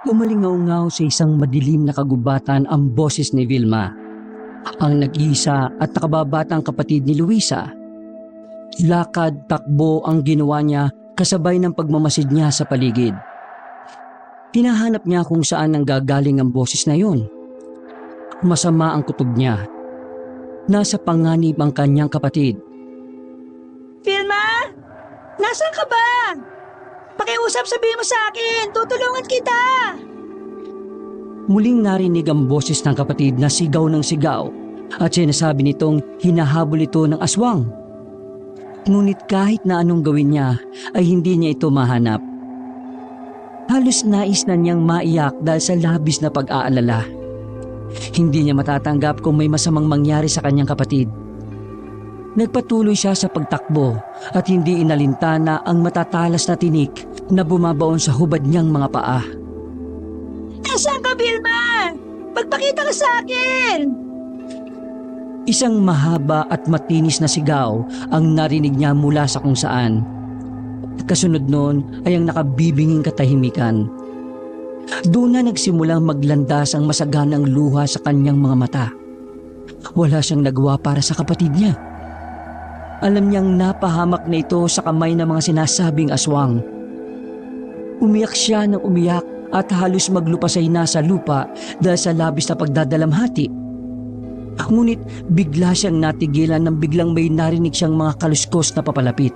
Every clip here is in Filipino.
Umalingaw-ngaw sa isang madilim na kagubatan ang boses ni Vilma, ang nag-iisa at nakababatang kapatid ni Luisa. Lakad, takbo ang ginawa niya kasabay ng pagmamasid niya sa paligid. Hinahanap niya kung saan nanggagaling ang boses na yun. Masama ang kutob niya. Nasa panganib ang kanyang kapatid. Vilma! Nasaan ka ba? Pakiusap, sabihin mo sa akin! Tutulungan kita! Muling narinig ang boses ng kapatid na sigaw ng sigaw at sinasabi nitong hinahabol ito ng aswang. Ngunit kahit na anong gawin niya ay hindi niya ito mahanap. Halos nais na niyang maiyak dahil sa labis na pag-aalala. Hindi niya matatanggap kung may masamang mangyari sa kanyang kapatid. Nagpatuloy siya sa pagtakbo at hindi inalintana ang matatalas na tinik na bumabaon sa hubad niyang mga paa. Nasaan ka, Vilma? Magpakita ka sa akin! Isang mahaba at matinis na sigaw ang narinig niya mula sa kung saan. Kasunod noon ay ang nakabibinging katahimikan. Doon na nagsimulang maglandas ang masaganang luha sa kanyang mga mata. Wala siyang nagawa para sa kapatid niya. Alam niyang napahamak na ito sa kamay ng mga sinasabing aswang. Umiyak siya ng umiyak at halos maglupasay na sa lupa dahil sa labis na pagdadalamhati. Ngunit bigla siyang natigilan nang biglang may narinig siyang mga kaluskos na papalapit.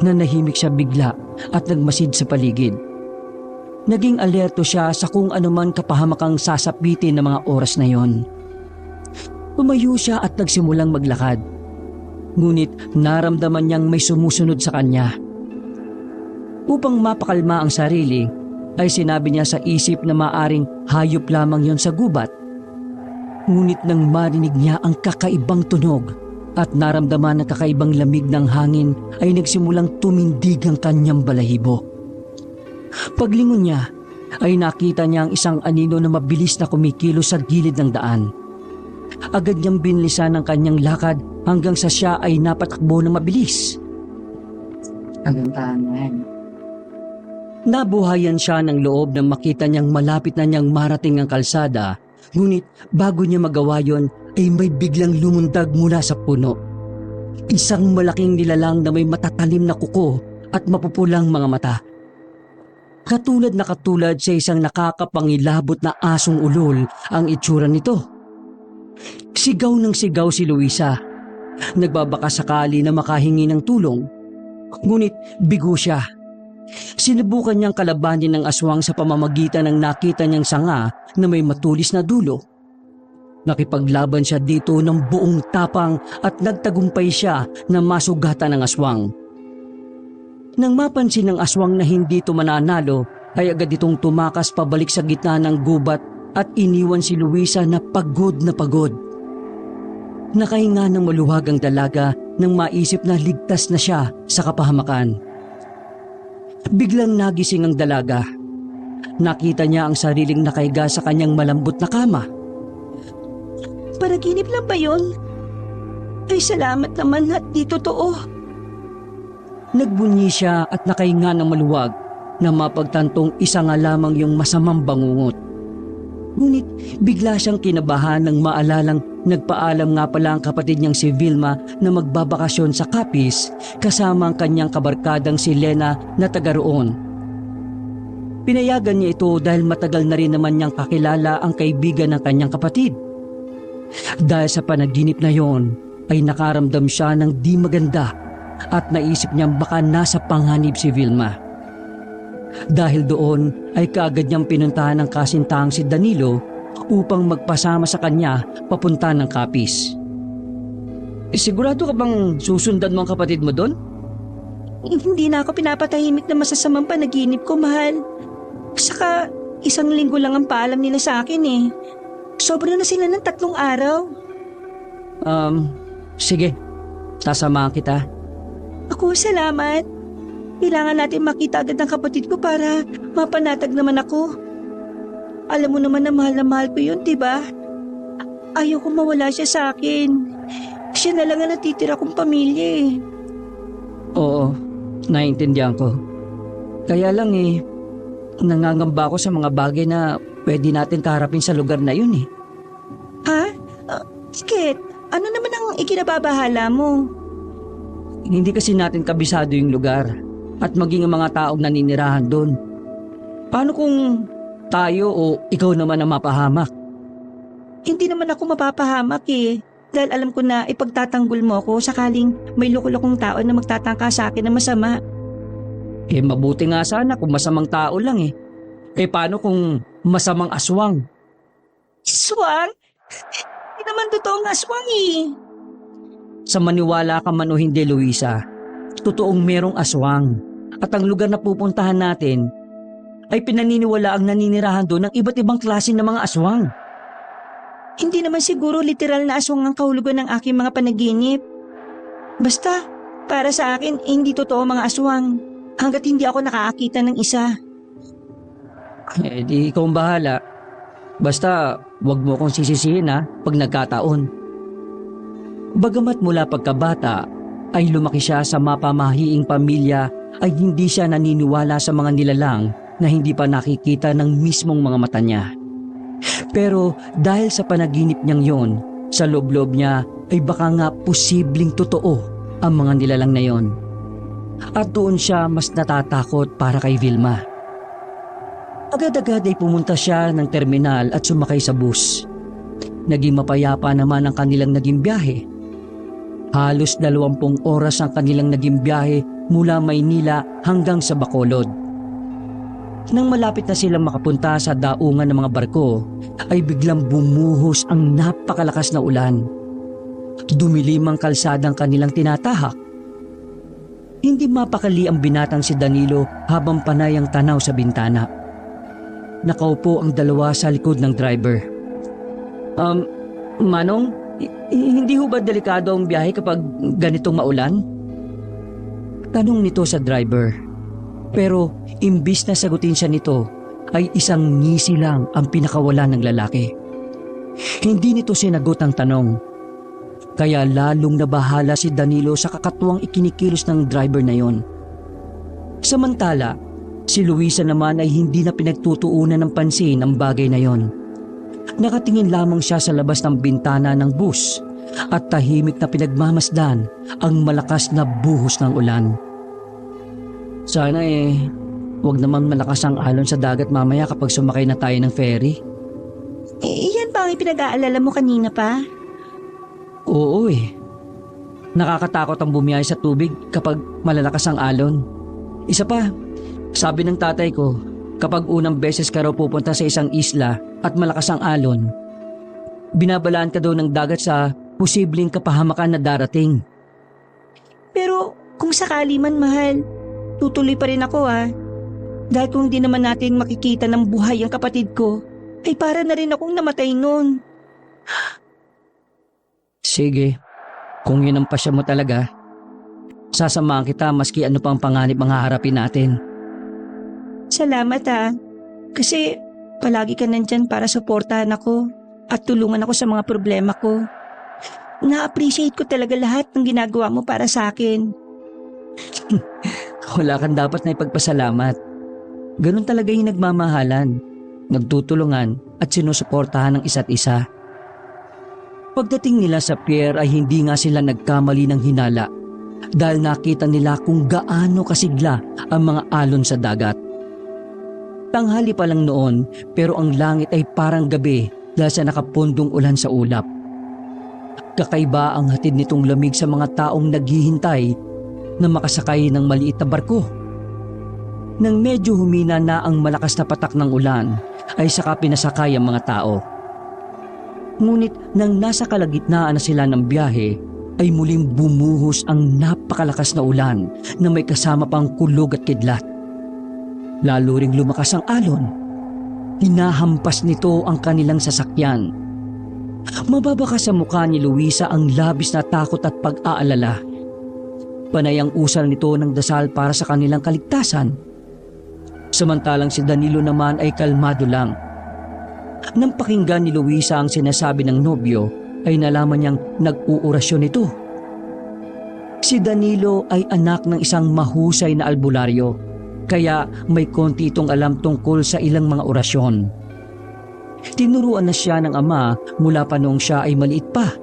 Nanahimik siya bigla at nagmasid sa paligid. Naging alerto siya sa kung anuman kapahamakang sasapitin ng mga oras na yon. Tumayo siya at nagsimulang maglakad. Ngunit naramdaman niyang may sumusunod sa kanya. Upang mapakalma ang sarili, ay sinabi niya sa isip na maaring hayop lamang yon sa gubat. Ngunit nang marinig niya ang kakaibang tunog at naramdaman ang kakaibang lamig ng hangin ay nagsimulang tumindig ang kanyang balahibo. Paglingon niya ay nakita niya ang isang anino na mabilis na kumikilos sa gilid ng daan. Agad niyang binlisan ang kanyang lakad hanggang sa siya ay napatakbo ng mabilis. Nabuhayan siya ng loob nang makita niyang malapit na niyang marating ang kalsada, ngunit bago niya magawa yon ay may biglang lumundag mula sa puno. Isang malaking nilalang na may matatalim na kuko at mapupulang mga mata. Katulad sa isang nakakapangilabot na asong ulol ang itsura nito. Sigaw ng sigaw si Luisa. Nagbabaka sakali na makahingi ng tulong. Ngunit bigo siya. Sinubukan niyang kalabanin ng aswang sa pamamagitan ng nakita niyang sanga na may matulis na dulo. Nakipaglaban siya dito ng buong tapang at nagtagumpay siya na masugatan ng aswang. Nang mapansin ng aswang na hindi ito mananalo, ay agad itong tumakas pabalik sa gitna ng gubat at iniwan si Luisa na pagod na pagod. Nakahinga ng maluwag ang dalaga nang maisip na ligtas na siya sa kapahamakan. Biglang nagising ang dalaga. Nakita niya ang sariling nakahiga sa kanyang malambot na kama. Panaginip lang ba yun? Ay, salamat naman at di totoo. Nagbunyi siya at nakahinga ng maluwag na mapagtantong isa nga lamang yung masamang bangungot. Ngunit bigla siyang kinabahan nang maalalang nagpaalam nga pala ang kapatid niyang si Vilma na magbabakasyon sa Capiz kasama ang kanyang kabarkadang si Lena na taga roon. Pinayagan niya ito dahil matagal na rin naman niyang kakilala ang kaibigan ng kanyang kapatid. Dahil sa panaginip na yon ay nakaramdam siya ng di maganda at naisip niyang baka nasa panganib si Vilma. Dahil doon ay kaagad niyang pinuntahan ng kasintahang si Danilo upang magpasama sa kanya papunta ng Capiz. Sigurado ka bang susundan mo ang kapatid mo doon? Hindi na ako pinapatahimik na masasamang panaginip ko, mahal. Saka, 1 linggo lang ang paalam nila sa akin eh. Sobra na sila ng 3 araw. Sige. Sasamahan kita. Ako, salamat. Kailangan natin makita agad ng kapatid ko para mapanatag naman ako. Alam mo naman na mahal ko yun, diba? Ayaw ko mawala siya sa akin. Siya na lang ang natitira kong pamilya eh. Oo, naiintindihan ko. Kaya lang Nangangamba ako sa mga bagay na pwede natin kaharapin sa lugar na yun eh. Ha? Bakit? Ano naman ang ikinababahala mo? Hindi kasi natin kabisado yung lugar at maging ang mga taong naninirahan doon. Paano kung tayo o ikaw naman ang mapahamak? Hindi naman ako mapapahamak eh. Dahil alam ko na ipagtatanggol mo ako sakaling may loko-lokong tao na magtatangka sa akin na masama. Eh mabuti nga sana kung masamang tao lang eh. Eh paano kung masamang aswang? Aswang? Hindi naman totoong aswang eh. Sa maniwala ka man o hindi, Luisa, totoong merong aswang. At ang lugar na pupuntahan natin ay pinaniniwala ang naninirahan doon ng iba't ibang klase ng mga aswang. Hindi naman siguro literal na aswang ang kahulugan ng aking mga panaginip. Basta, para sa akin, hindi totoo mga aswang hanggat hindi ako nakakita ng isa. Eh di ikaw ang bahala. Basta wag mo akong sisisihin pag nagkataon. Bagamat mula pagkabata ay lumaki siya sa mapamahiing pamilya ay hindi siya naniniwala sa mga nilalang na hindi pa nakikita ng mismong mga mata niya. Pero dahil sa panaginip niyang yon, sa loob-loob niya ay baka nga posibleng totoo ang mga nilalang na yon. At doon siya mas natatakot para kay Vilma. Agad-agad ay pumunta siya ng terminal at sumakay sa bus. Naging mapayapa naman ang kanilang naging biyahe. Halos 20 oras ang kanilang naging biyahe mula Maynila hanggang sa Bacolod. Nang malapit na silang makapunta sa daungan ng mga barko, ay biglang bumuhos ang napakalakas na ulan. Dumilim ang kalsadang kanilang tinatahak. Hindi mapakali ang binatang si Danilo habang panay ang tanaw sa bintana. Nakaupo ang dalawa sa likod ng driver. Manong, hindi ho ba delikado ang biyahe kapag ganitong maulan? Tanong nito sa driver. Pero imbis na sagutin siya nito, ay isang ngisi lang ang pinakawala ng lalaki. Hindi nito sinagot ang tanong. Kaya lalong nabahala si Danilo sa kakatuwang ikinikilos ng driver na yon. Samantala, si Luisa naman ay hindi na pinagtutuunan ng pansin ang bagay na yon. Nakatingin lamang siya sa labas ng bintana ng bus at tahimik na pinagmamasdan ang malakas na buhos ng ulan. Sana wag naman malakas ang alon sa dagat mamaya kapag sumakay na tayo ng ferry. Yan ba ang pinag-aalala mo kanina pa? Oo Nakakatakot ang bumiyahe sa tubig kapag malalakas ang alon. Isa pa, sabi ng tatay ko, kapag unang beses ka raw pupunta sa isang isla at malakas ang alon, binabalaan ka daw ng dagat sa posibleng kapahamakan na darating. Pero kung sakali man, mahal, tutuloy pa rin ako Dahil kung di naman natin makikita ng buhay ang kapatid ko, ay para na rin akong namatay noon. Sige, kung yun ang pasya mo talaga, sasamahan kita maski ano pang panganib ang haharapin natin. Salamat kasi palagi ka nandyan para suportahan ako at tulungan ako sa mga problema ko. Na-appreciate ko talaga lahat ng ginagawa mo para sa akin. Wala kang dapat na ipagpasalamat. Ganun talaga yung nagmamahalan, nagtutulungan at sinusuportahan ng isa't isa. Pagdating nila sa pier ay hindi nga sila nagkamali ng hinala dahil nakita nila kung gaano kasigla ang mga alon sa dagat. Tanghali pa lang noon pero ang langit ay parang gabi dahil sa nakapundong ulan sa ulap. Kakaiba ang hatid nitong lamig sa mga taong naghihintay na makasakay ng maliit na barko. Nang medyo humina na ang malakas na patak ng ulan, ay saka pinasakay ang mga tao. Ngunit nang nasa kalagitnaan na sila ng biyahe, ay muling bumuhos ang napakalakas na ulan na may kasama pang kulog at kidlat. Lalo ring lumakas ang alon. Hinahampas nito ang kanilang sasakyan. Mababaka sa mukha ni Luisa ang labis na takot at pag-aalala. Panay ang usal nito ng dasal para sa kanilang kaligtasan. Samantalang si Danilo naman ay kalmado lang. Nang pakinggan ni Luisa ang sinasabi ng nobyo, ay nalaman niyang nag-uurasyon ito. Si Danilo ay anak ng isang mahusay na albularyo kaya may konti itong alam tungkol sa ilang mga orasyon. Tinuruan na siya ng ama mula pa noong siya ay maliit pa.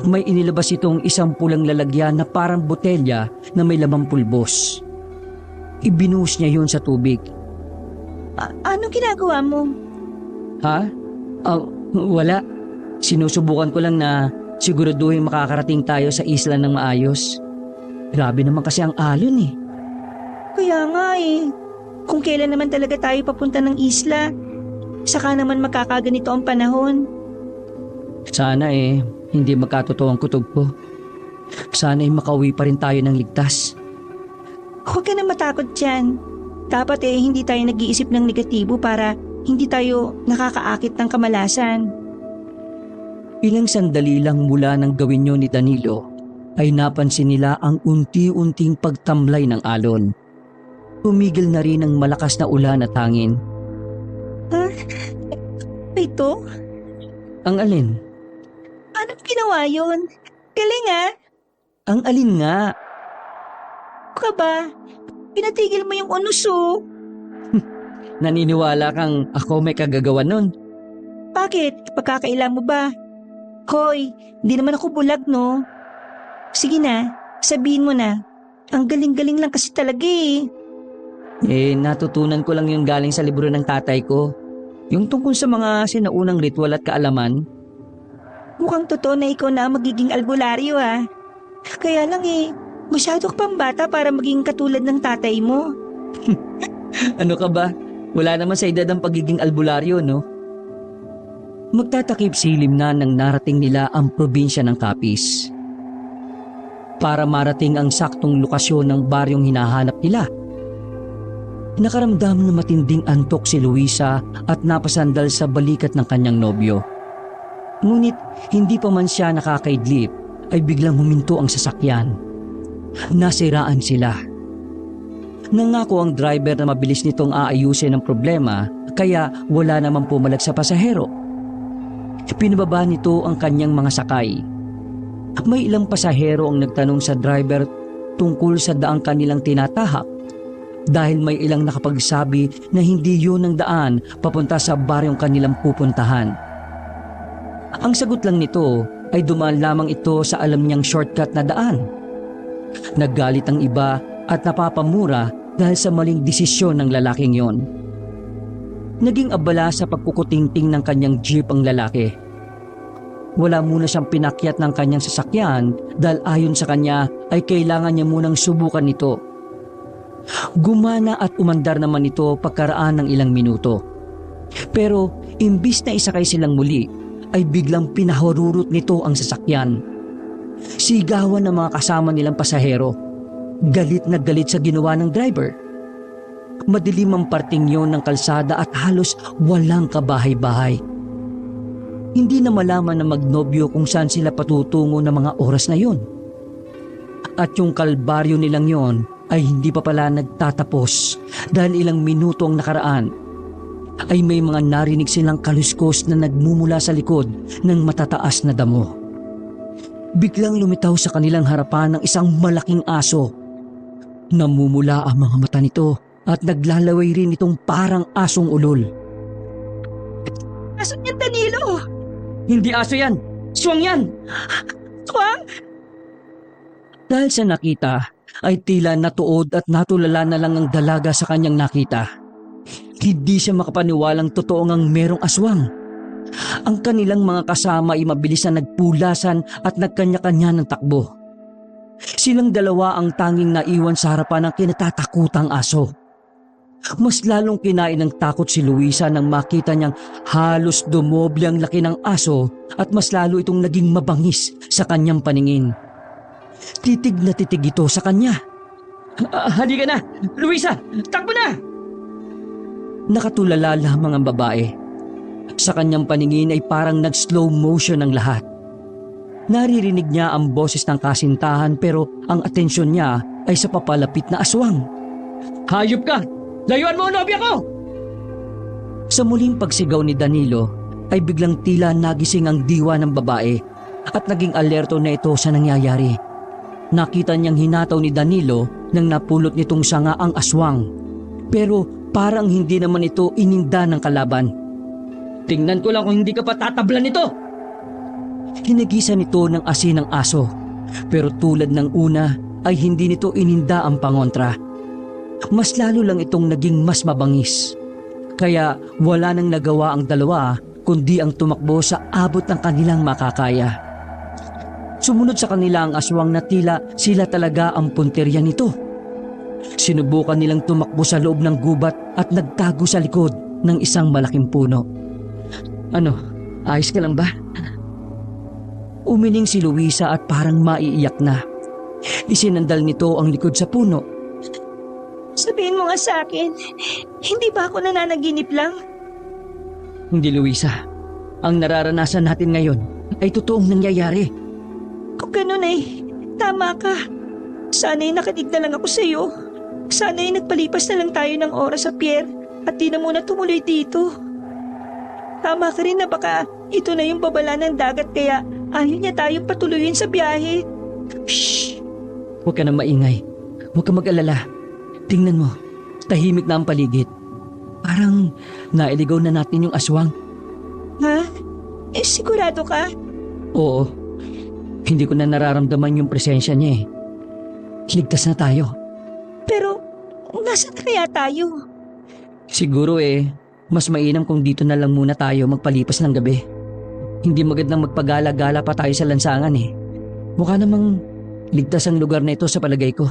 May inilabas itong isang pulang lalagyan na parang botelya na may lamang pulbos. Ibinuhos niya yun sa tubig. Anong ginagawa mo? Ha? Wala. Sinusubukan ko lang na siguraduhin makakarating tayo sa isla ng maayos. Grabe naman kasi ang alon eh. Kaya nga eh. Kung kailan naman talaga tayo papunta ng isla, saka naman magkakaganito ang panahon. Sana hindi magkatotoo ang kutob ko. Sana makauwi pa rin tayo ng ligtas. Huwag ka na matakot dyan. Dapat hindi tayo nag-iisip ng negatibo para hindi tayo nakakaakit ng kamalasan. Ilang sandali lang mula nang gawin yun ni Danilo, ay napansin nila ang unti-unting pagtamlay ng alon. Tumigil na rin ang malakas na ulan at hangin. Ito? Ang alin? Anong ginawa yun? Galing Ang alin nga? Ka ba? Pinatigil mo yung unuso. Naniniwala kang ako may kagagawa nun? Bakit? Pagkakailan mo ba? Hoy, hindi naman ako bulag, no? Sige na, sabihin mo na. Ang galing-galing lang kasi talaga eh. Natutunan ko lang yung galing sa libro ng tatay ko. Yung tungkol sa mga sinaunang ritual at kaalaman. Mukhang totoo na ikaw na ang magiging albularyo Kaya lang masyado ka pang bata para maging katulad ng tatay mo. Ano ka ba? Wala naman sa edad ang pagiging albularyo, no? Magtatakip silim na nang narating nila ang probinsya ng Capiz. Para marating ang saktong lokasyon ng baryong hinahanap nila. Nakaramdam na matinding antok si Luisa at napasandal sa balikat ng kanyang nobyo. Ngunit hindi pa man siya nakakaidlip ay biglang huminto ang sasakyan. Nasiraan sila. Nangako ang driver na mabilis nitong aayusin ang problema kaya wala namang pumalag sa pasahero. Pinababa nito ang kanyang mga sakay. May ilang pasahero ang nagtanong sa driver tungkol sa daang kanilang tinatahak dahil may ilang nakapagsabi na hindi yun ang daan papunta sa baryong kanilang pupuntahan. Ang sagot lang nito ay dumaan lamang ito sa alam niyang shortcut na daan. Naggalit ang iba at napapamura dahil sa maling desisyon ng lalaking yon. Naging abala sa pagkukutingting ng kanyang jeep ang lalaki. Wala muna siyang pinakyat ng kanyang sasakyan dahil ayon sa kanya ay kailangan niya munang subukan ito. Gumana at umandar naman ito pagkaraan ng ilang minuto. Pero imbis na isakay silang muli, ay biglang pinahururot nito ang sasakyan. Sigawan ng mga kasama nilang pasahero. Galit na galit sa ginawa ng driver. Madilim ang parting yon ng kalsada at halos walang kabahay-bahay. Hindi na malaman ng magnobyo kung saan sila patutungo ng mga oras na yon. At yung kalbaryo nilang yon ay hindi pa pala nagtatapos dahil ilang minuto ang nakaraan ay may mga narinig silang kaluskos na nagmumula sa likod ng matataas na damo. Biglang lumitaw sa kanilang harapan ng isang malaking aso. Namumula ang mga mata nito at naglalaway rin itong parang asong ulol. Aso yan, Danilo! Hindi aso yan! Swang yan! Swang? Dahil sa nakita ay tila natuod at natulala na lang ang dalaga sa kanyang nakita. Hindi siya makapaniwalang totoo ngang merong aswang. Ang kanilang mga kasama ay mabilis na nagpulasan at nagkanya-kanya ng takbo. Silang dalawa ang tanging naiwan sa harapan ng kinatatakutang aso. Mas lalong kinain ng takot si Luisa nang makita niyang halos dumoble ang laki ng aso at mas lalo itong naging mabangis sa kanyang paningin. Titig na titig ito sa kanya. Halika na! Luisa! Takbo na! Nakatulala lamang ang babae. Sa kanyang paningin ay parang nag-slow motion ang lahat. Naririnig niya ang boses ng kasintahan pero ang atensyon niya ay sa papalapit na aswang. Hayop ka! Layuan mo ang nobya ko! Sa muling pagsigaw ni Danilo ay biglang tila nagising ang diwa ng babae at naging alerto na ito sa nangyayari. nakita niyang hinataw ni Danilo nang napulot nitong sanga ang aswang. Pero parang hindi naman ito ininda ng kalaban. "Tingnan ko lang kung hindi ka pa tatablan nito!" Hinagisa nito ng asin ng aso, pero tulad ng una ay hindi nito ininda ang pangontra. Mas lalo lang itong naging mas mabangis. Kaya wala nang nagawa ang dalawa kundi ang tumakbo sa abot ng kanilang makakaya. Sumunod sa kanila ang aswang na tila sila talaga ang punterya nito. Sinubukan nilang tumakbo sa loob ng gubat at nagtago sa likod ng isang malaking puno. "Ano, ayos ka lang ba?" Umiling si Luisa at parang maiiyak na. Isinandal nito ang likod sa puno. Sabihin mo nga sa akin, hindi ba ako nananaginip lang? "Hindi, Luisa. Ang nararanasan natin ngayon ay totoong nangyayari." Kung ganun tama ka. Sana'y nakinig na lang ako sa iyo. Sana'y nagpalipas na lang tayo ng oras sa pier at di na muna tumuloy dito. Tama ka rin na baka ito na yung babala ng dagat kaya ayaw niya tayong patuloyin sa biyahe. Shh! Huwag ka nang maingay. Huwag ka mag-alala. Tingnan mo, tahimik na ang paligid. Parang nailigaw na natin yung aswang. Ha? Sigurado ka? Oo. Hindi ko na nararamdaman yung presensya niya eh. Ligtas na tayo. Pero, nasaan kaya tayo? Siguro mas mainam kung dito na lang muna tayo magpalipas ng gabi. Hindi magandang magpagala-gala pa tayo sa lansangan eh. Mukha namang ligtas ang lugar na ito sa palagay ko.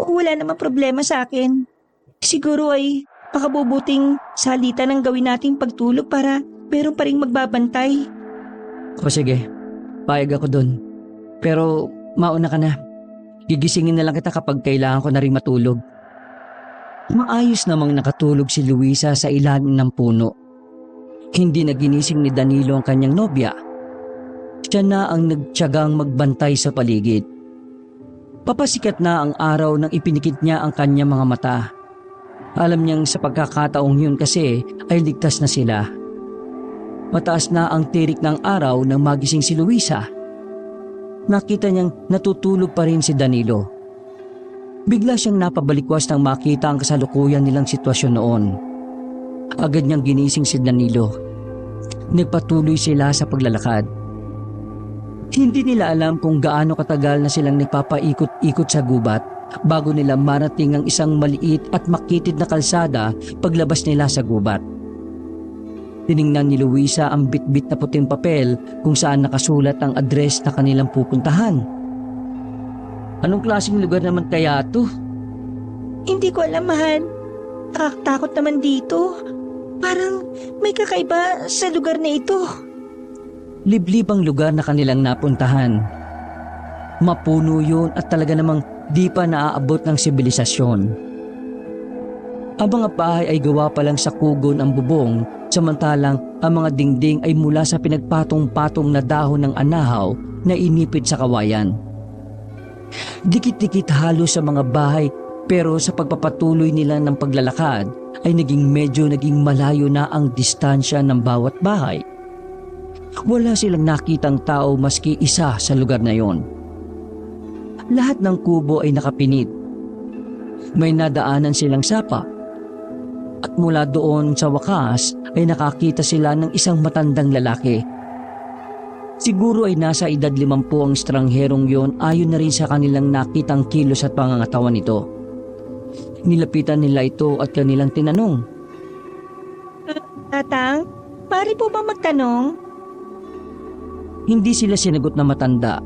Wala namang problema sa akin. Siguro pakabubuting salita ng gawin nating pagtulog para meron pa rin magbabantay. O sige, payag ako dun. Pero mauna ka na. Gigisingin na lang kita kapag kailangan ko na rin matulog. Maayos namang nakatulog si Luisa sa ilalim ng puno. Hindi na ginising ni Danilo ang kanyang nobya. Siya na ang nagtiyagang magbantay sa paligid. Papasikat na ang araw nang ipinikit niya ang kanyang mga mata. Alam niyang sa pagkakataong yun kasi ay ligtas na sila. Mataas na ang tirik ng araw nang magising si Luisa. Nakita niyang natutulog pa rin si Danilo. Bigla siyang napabalikwas nang makita ang kasalukuyan nilang sitwasyon noon. Agad niyang ginising si Danilo. Nagpatuloy sila sa paglalakad. Hindi nila alam kung gaano katagal na silang nagpapaikot-ikot sa gubat bago nila marating ang isang maliit at makitid na kalsada paglabas nila sa gubat. Tiningnan ni Luisa ang bitbit na puting papel kung saan nakasulat ang address na kanilang pupuntahan. Anong klaseng lugar naman kaya ito? Hindi ko alam, mahal. Nakakatakot naman dito. Parang may kakaiba sa lugar na ito. Liblib ang lugar na kanilang napuntahan. Mapuno yun at talaga namang di pa naaabot ng sibilisasyon. Ang mga bahay ay gawa pa lang sa kugon ang bubong, samantalang ang mga dingding ay mula sa pinagpatong-patong na dahon ng anahaw na inipit sa kawayan. Dikit-dikit halos sa mga bahay pero sa pagpapatuloy nila ng paglalakad ay naging malayo na ang distansya ng bawat bahay. Wala silang nakitang tao maski isa sa lugar na yon. Lahat ng kubo ay nakapinit. May nadaanan silang sapa. At mula doon sa wakas ay nakakita sila ng isang matandang lalaki. Siguro ay nasa edad 50 ang estrangherong yon ayon na rin sa kanilang nakitang kilos at pangangatawan nito. Nilapitan nila ito at kanilang tinanong. Tatang, pari po ba magtanong? Hindi sila sinagot na matanda.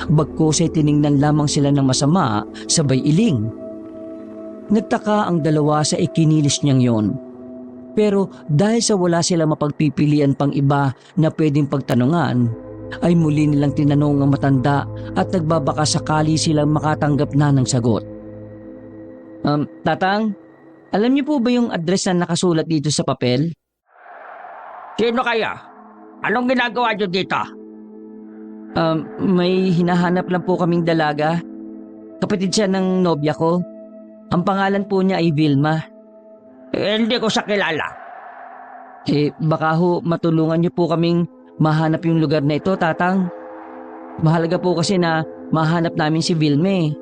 Bagkus ay tiningnan lamang sila ng masama sabay iling. Nagtaka ang dalawa sa ikinilis niyang yon. Pero dahil sa wala sila mapagpipilian pang iba na pwedeng pagtanungan, ay muli nilang tinanong ang matanda at nagbabaka sakali silang makatanggap na ng sagot. Tatang, alam niyo po ba yung address na nakasulat dito sa papel? Sino kaya? Anong ginagawa niyo dito? May hinahanap lang po kaming dalaga. Kapatid siya ng nobya ko. Ang pangalan po niya ay Vilma. Hindi ko siya kilala. Baka ho matulungan niyo po kaming mahanap yung lugar na ito, tatang. Mahalaga po kasi na mahanap namin si Vilme.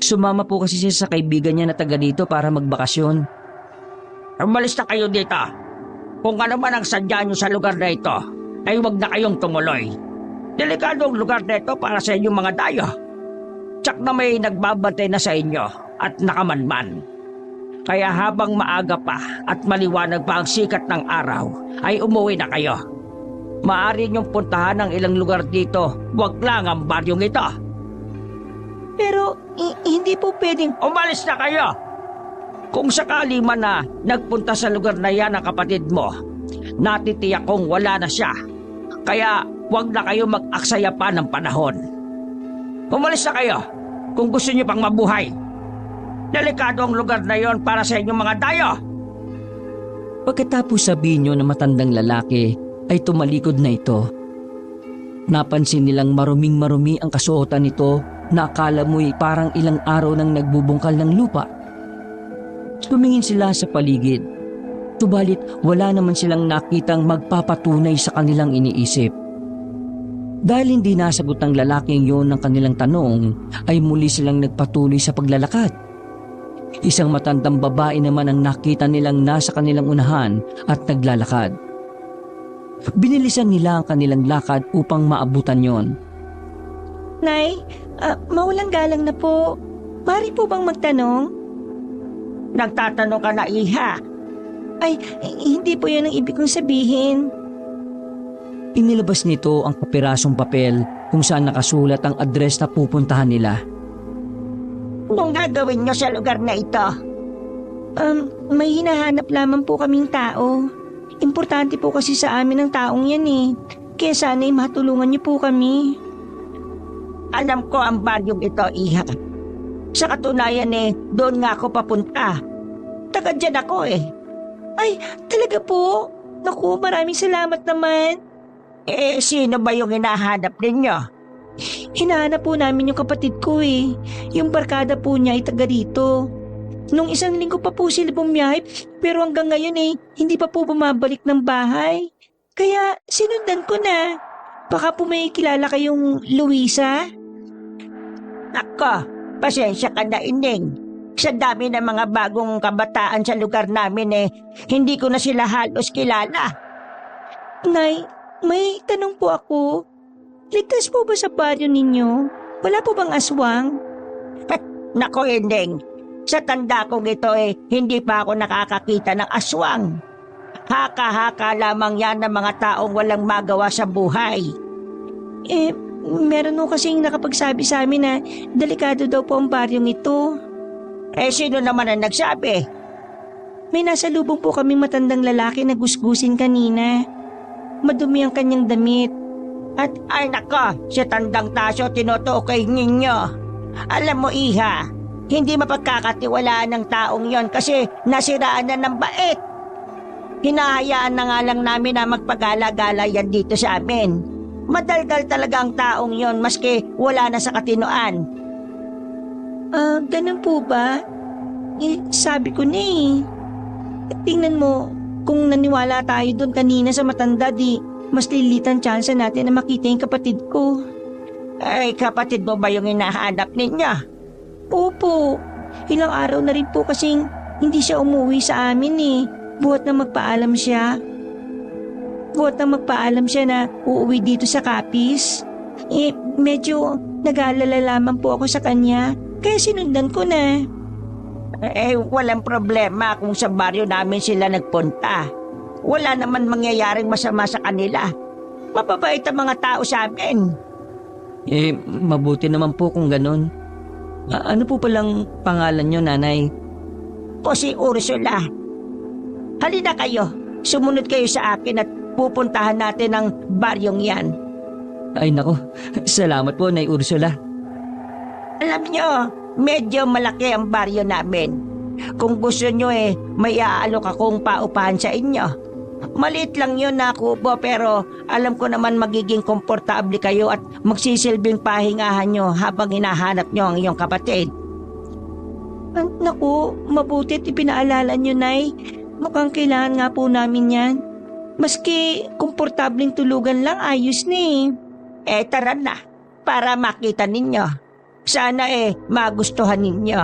Sumama po kasi siya sa kaibigan niya na taga dito para magbakasyon. Umalis na kayo dito. Kung ano man ang sadya nyo sa lugar na ito, ay huwag na kayong tumuloy. Delikado ang lugar na ito para sa inyong mga dayo. Tsak na may nagbabantay na sa inyo at nakamanman. Kaya habang maaga pa at maliwanag pa ang sikat ng araw, ay umuwi na kayo. Maaari niyong puntahan ang ilang lugar dito, huwag lang ang baryong ito. Pero hindi po pwedeng... Umalis na kayo! Kung sakali man na nagpunta sa lugar na yan ang kapatid mo, natitiyak kong wala na siya. Kaya huwag na kayo mag-aksaya pa ng panahon. Umalis na kayo kung gusto niyo pang mabuhay. Delikado ang lugar na yon para sa inyong mga dayo. Pagkatapos sabihin niyo na matandang lalaki ay tumalikod na ito. Napansin nilang maruming-marumi ang kasuotan nito na akala mo'y parang ilang araw nang nagbubungkal ng lupa. Tumingin sila sa paligid. Subalit wala naman silang nakitang magpapatunay sa kanilang iniisip. Dahil hindi nasagot ng lalaking yon ng kanilang tanong, ay muli silang nagpatuloy sa paglalakad. Isang matandang babae naman ang nakita nilang nasa kanilang unahan at naglalakad. Binilisan nila ang kanilang lakad upang maabutan yon. Nay, maulang galang na po. Mari po bang magtanong? Nagtatanong ka na, iha. Ay, hindi po yun ang ibig kong sabihin. Inilabas nito ang kapirasong papel kung saan nakasulat ang address na pupuntahan nila. Anong gagawin niyo sa lugar na ito? May hinahanap lamang po kaming tao. Importante po kasi sa amin ang taong yan eh. Kaya sana'y matulungan niyo po kami. Alam ko ang baryong ito, iha. Sa katunayan doon nga ako papunta. Taga dyan ako eh. Ay, talaga po? Naku, maraming salamat naman. Sino ba yung hinahanap ninyo? Hinahanap po namin yung kapatid ko eh. Yung barkada po niya ay taga dito. Nung isang linggo pa po sila bumiyahe, pero hanggang ngayon hindi pa po bumabalik ng bahay. Kaya sinundan ko na. Baka po may kilala kayong Luisa? Ako, pasensya ka na, Ining. Sa dami ng mga bagong kabataan sa lugar namin hindi ko na sila halos kilala. Nay, may tanong po ako. Ligtas po ba sa baryo ninyo? Wala po bang aswang? Nako, Ining. Sa tanda kong ito hindi pa ako nakakakita ng aswang. Haka-haka lamang yan ng mga taong walang magawa sa buhay. Meron po kasing nakapagsabi sa amin na delikado daw po ang baryong ito. Sino naman ang nagsabi? May nasa lubong po kaming matandang lalaki na gusgusin kanina. Madumi ang kanyang damit. At ay nako, si tandang taso tinutukay ninyo. Alam mo, iha, hindi mapagkakatiwalaan ng taong yon kasi nasiraan na ng bait. Hinahayaan na nga lang namin na magpagala-gala yan dito sa amin. Madaldal talaga ang taong yon maski wala na sa katinoan. Ganun po ba? Sabi ko na eh. Tingnan mo, kung naniwala tayo doon kanina sa matanda, mas lilitan tsansa natin na makita yung kapatid ko. Ay, kapatid mo ba yung hinahanap ninyo? Opo. Ilang araw na rin po kasing hindi siya umuwi sa amin eh. Buhat na magpaalam siya. Na uuwi dito sa Capiz. Medyo nag-aalala lamang po ako sa kanya. Kaya sinundan ko na. Walang problema kung sa baryo namin sila nagpunta. Wala naman mangyayaring masama sa kanila. Mababait ang mga tao sa amin. Mabuti naman po kung ganun. Ano po palang pangalan nyo, nanay? O si Ursula. Halina kayo. Sumunod kayo sa akin at pupuntahan natin ang baryong yan. Ay nako, salamat po, Nay Ursula. Alam nyo, medyo malaki ang baryo namin. Kung gusto nyo may aalok akong paupahan sa inyo. Maliit lang yun na kubo pero alam ko naman magiging komportable kayo at magsisilbing pahingahan nyo habang hinahanap nyo ang iyong kapatid. Naku, mabuti't ipinaalala nyo, Nay. Mukhang kailangan nga po namin yan. Maski komportabling tulugan lang, ayos na eh. Tara na. para makita ninyo. Sana magustuhan ninyo.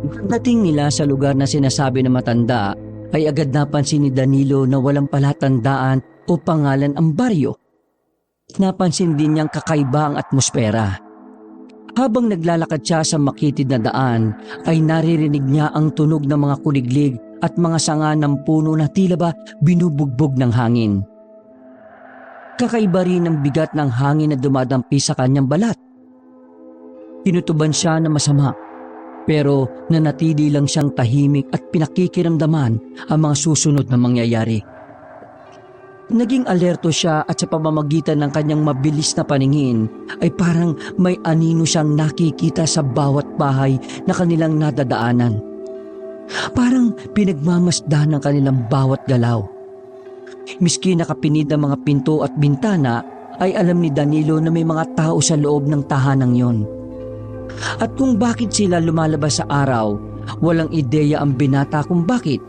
Pagdating nila sa lugar na sinasabi ng matanda, ay agad napansin ni Danilo na walang palatandaan o pangalan ang baryo. Napansin din niyang kakaiba ang atmosfera. Habang naglalakad siya sa makitid na daan, ay naririnig niya ang tunog ng mga kuliglig at mga sanga ng puno na tila ba binubugbog ng hangin. Kakaiba rin ang bigat ng hangin na dumadampi sa kanyang balat. Tinutuban siya na masama, pero nanatili lang siyang tahimik at pinakikiramdaman ang mga susunod na mangyayari. Naging alerto siya at sa pamamagitan ng kanyang mabilis na paningin ay parang may anino siyang nakikita sa bawat bahay na kanilang nadadaanan. Parang pinagmamasdan ng kanilang bawat galaw. Miski nakapinid ang mga pinto at bintana, ay alam ni Danilo na may mga tao sa loob ng tahanang yon. At kung bakit sila lumalabas sa araw, walang ideya ang binata kung bakit.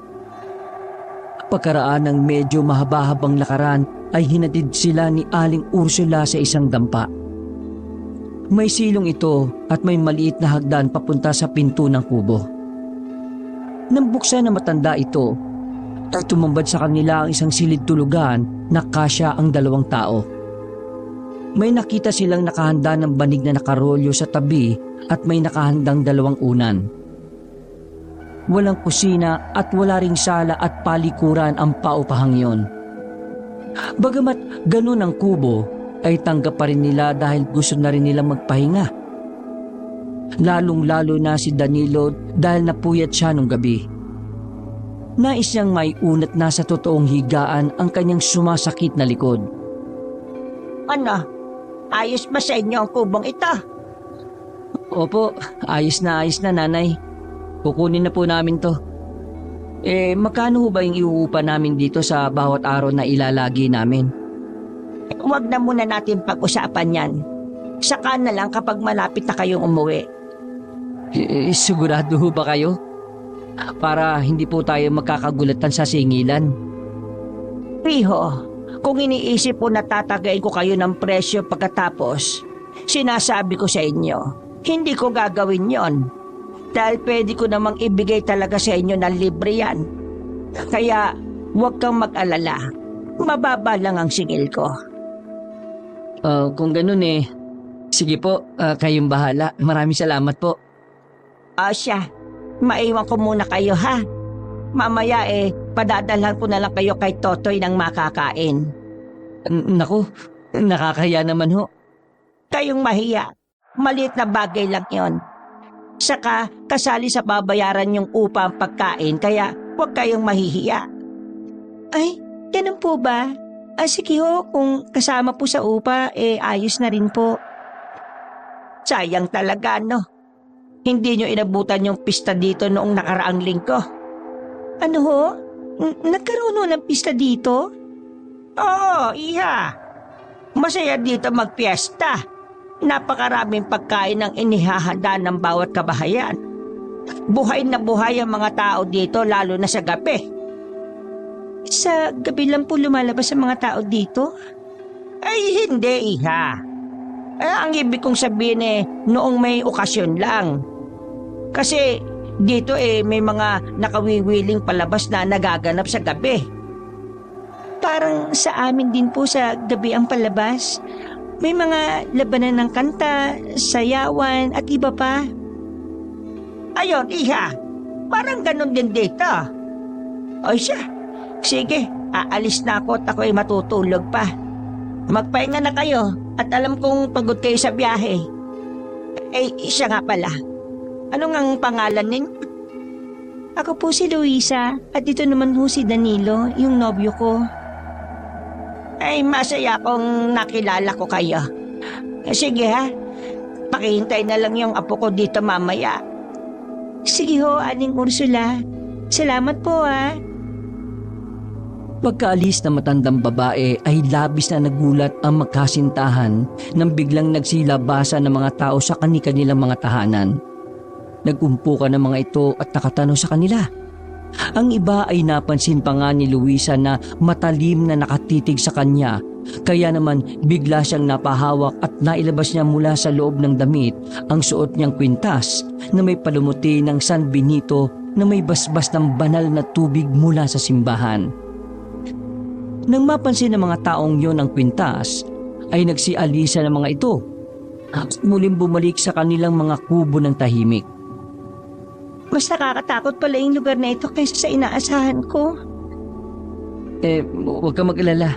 Pagkaraan ng medyo mahaba-habang lakaran ay hinatid sila ni Aling Ursula sa isang dampa. May silong ito at may maliit na hagdan papunta sa pinto ng kubo. Nang buksan na matanda ito, ay tumambad sa kanila ang isang silid tulugan na kasya ang 2 tao. May nakita silang nakahanda ng banig na nakarolyo sa tabi at may nakahandang 2 unan. Walang kusina at wala ring sala at palikuran ang paupahang yon. Bagamat ganun ang kubo, ay tanggap pa rin nila dahil gusto na rin nilang magpahinga. Lalong-lalo na si Danilo dahil napuyat siya nung gabi. Nais niyang maiunat na sa totoong higaan ang kanyang sumasakit na likod. Ano? Ayos ba sa inyo ang kubong ito? Opo, ayos na nanay. Kukunin na po namin to. Magkano ba yung iuupa namin dito sa bawat araw na ilalagi namin? Huwag na muna natin pag-usapan yan. Saka na lang kapag malapit na kayong umuwi. Sigurado ba kayo? Para hindi po tayo magkakagulatan sa singilan. Riho, kung iniisip po na tatagayin ko kayo ng presyo pagkatapos, sinasabi ko sa inyo, hindi ko gagawin yon. Dahil pwede ko namang ibigay talaga sa inyo ng libre yan. Kaya huwag kang mag-alala. Mababa lang ang singil ko. Kung ganun sige po, kayong bahala. Maraming salamat po. Siya, maiwan ko muna kayo ha. Mamaya padadalhan ko na lang kayo kay Totoy ng makakain. Naku, nakakahiya naman ho. Kayong mahiya, maliit na bagay lang yon. Saka kasali sa babayaran yung upa ang pagkain kaya huwag kayong mahihiya. Ay, ganun po ba? Sige ho, kung kasama po sa upa, ayos na rin po. Sayang talaga no. Hindi nyo inabutan yung pista dito noong nakaraang linggo. Ano ho? Nagkaroon ho ng pista dito? Oo, iha. Masaya dito magpiesta. Napakaraming pagkain ang inihahanda ng bawat kabahayan. Buhay na buhay ang mga tao dito lalo na sa gabi. Sa gabi lang po lumalabas ang mga tao dito? Ay hindi iha. Ang ibig kong sabihin noong may okasyon lang. Kasi dito may mga nakawiwiling palabas na nagaganap sa gabi. Parang sa amin din po sa gabi ang palabas. May mga labanan ng kanta, sayawan at iba pa. Ayon, iha. Parang ganun din dito. O siya. Sige, aalis na ako at ako'y matutulog pa. Magpahinga na kayo at alam kong pagod kayo sa biyahe. Siya nga pala. Ano ngang pangalan ninyo? Ako po si Luisa at dito naman po si Danilo, yung nobyo ko. Masaya akong nakilala ko kayo. Sige ha, pakihintay na lang yung apo ko dito mamaya. Sige ho, Aling Ursula. Salamat po ha. Pagkaalis ng matandang babae ay labis na nagulat ang magkasintahan nang biglang nagsilabasa ng mga tao sa kani-kanilang mga tahanan. Nagumpukan ng mga ito at nakatanong sa kanila. Ang iba ay napansin pa nga ni Luisa na matalim na nakatitig sa kanya Kaya naman bigla siyang napahawak at nailabas niya mula sa loob ng damit ang suot niyang kwintas na may palumuti ng San Benito na may basbas ng banal na tubig mula sa simbahan. Nang mapansin ng mga taong yon ang kwintas, ay nagsialisa ng mga ito at muling bumalik sa kanilang mga kubo ng tahimik. Mas nakakatakot pala yung lugar na ito kaysa sa inaasahan ko. Huwag kang mag-alala.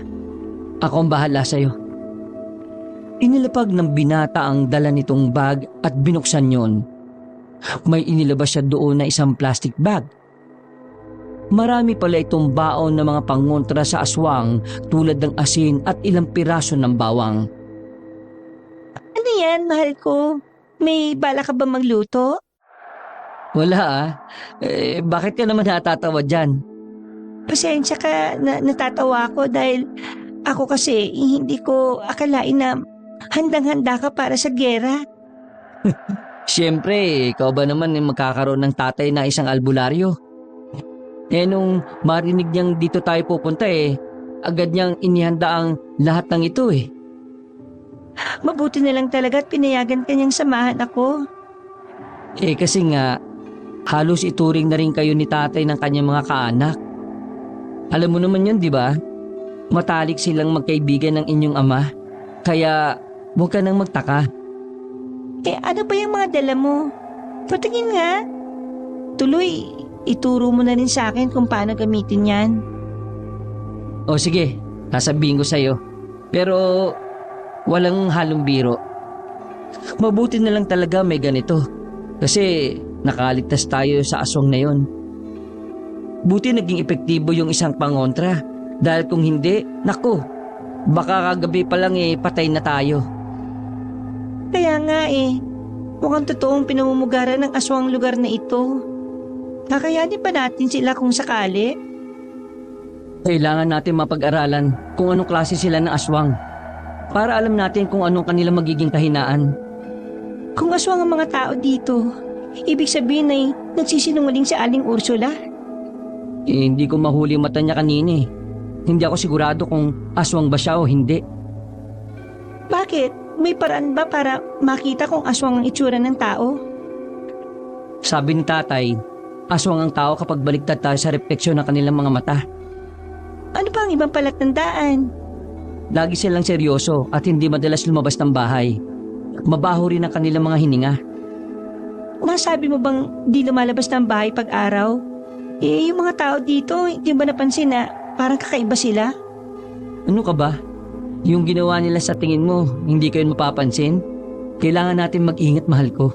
Ako ang bahala sa'yo. Inilapag ng binata ang dala nitong bag at binuksan yon. May inilabas siya doon na isang plastic bag. Marami pala itong baon na mga pangontra sa aswang tulad ng asin at ilang piraso ng bawang. Ano yan, mahal ko? May bala ka ba magluto? Wala bakit ka naman natatawa dyan? Pasensya ka na natatawa ko dahil ako kasi hindi ko akalain na handang-handa ka para sa gera. Siyempre, ikaw ba naman magkakaroon ng tatay na isang albularyo? Nung marinig niyang dito tayo pupunta agad niyang inihanda ang lahat ng ito Mabuti na lang talaga at pinayagan kanyang samahan ako. Kasi nga, halos ituring na rin kayo ni tatay ng kanyang mga kaanak. Alam mo naman yun, di ba? Matalik silang magkaibigan ng inyong ama. Kaya, huwag ka nang magtaka. Ano ba yung mga dala mo? Patingin nga. Tuloy, ituro mo na rin sa akin kung paano gamitin yan. O sige, sasabihin ko sa'yo. Pero, walang halong biro. Mabuti na lang talaga may ganito. Kasi, nakaligtas tayo sa aswang na yon. Buti naging epektibo yung isang pangontra. Dahil kung hindi, naku, baka kagabi pa lang patay na tayo. Kaya nga mukhang totoong pinamumugaran ng aswang lugar na ito. Kakayanin pa natin sila kung sakali? Kailangan natin mapag-aralan kung anong klase sila ng aswang. Para alam natin kung anong kanilang magiging kahinaan. Kung aswang ang mga tao dito, ibig sabihin ay nagsisinungaling si Aling Ursula? Hindi ko mahuli mata niya kanina Hindi ako sigurado kung aswang ba siya o hindi. Bakit? May paraan ba para makita kung aswang ang itsura ng tao? Sabi ni tatay, aswang ang tao kapag baliktad tayo sa refleksyon ng kanilang mga mata. Ano pa ang ibang palatandaan? Lagi silang seryoso at hindi madalas lumabas ng bahay. Mabaho rin ang kanilang mga hininga. Masabi mo bang di lumalabas ng bahay pag-araw? Yung mga tao dito, hindi ba napansin na parang kakaiba sila? Ano ka ba? Yung ginawa nila sa tingin mo, hindi kayo mapapansin? Kailangan natin mag-ingat, mahal ko.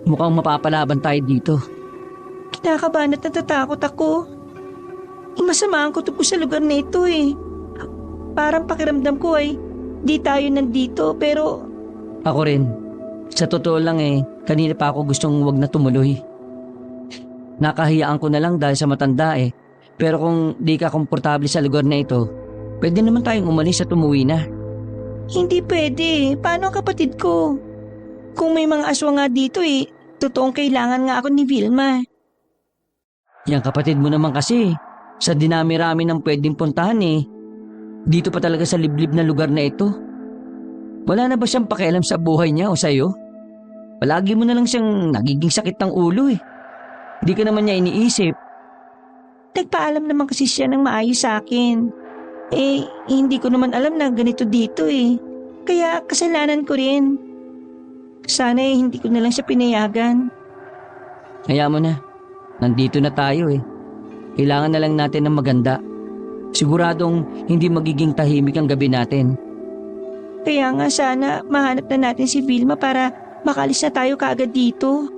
Mukhang mapapalaban tayo dito. Kinakabahan at natatakot ako. Masama ang kutob ko sa lugar na ito Parang pakiramdam ko di tayo nandito pero... Ako rin. Sa totoo lang kanina pa ako gustong wag na tumuloy. Nakahiyaan ko na lang dahil sa matanda Pero kung di ka komportable sa lugar na ito, pwede naman tayong umalis at umuwi na. Hindi pwede. Paano ang kapatid ko? Kung may mga aswang nga dito totoong kailangan nga ako ni Vilma. Yang kapatid mo naman kasi, sa dinami-rami ng pwedeng puntahan dito pa talaga sa liblib na lugar na ito. Wala na ba siyang pakialam sa buhay niya o sa'yo? Palagi mo na lang siyang nagiging sakit ng ulo Di ka naman niya iniisip. Nagpaalam naman kasi siya ng maayos sa akin. Hindi ko naman alam na ganito dito Kaya kasalanan ko rin. Sana hindi ko na lang siya pinayagan. Kaya mo na. Nandito na tayo Kailangan na lang natin ng maganda. Siguradong hindi magiging tahimik ang gabi natin. Kaya nga sana mahanap na natin si Vilma para makalis na tayo kaagad dito.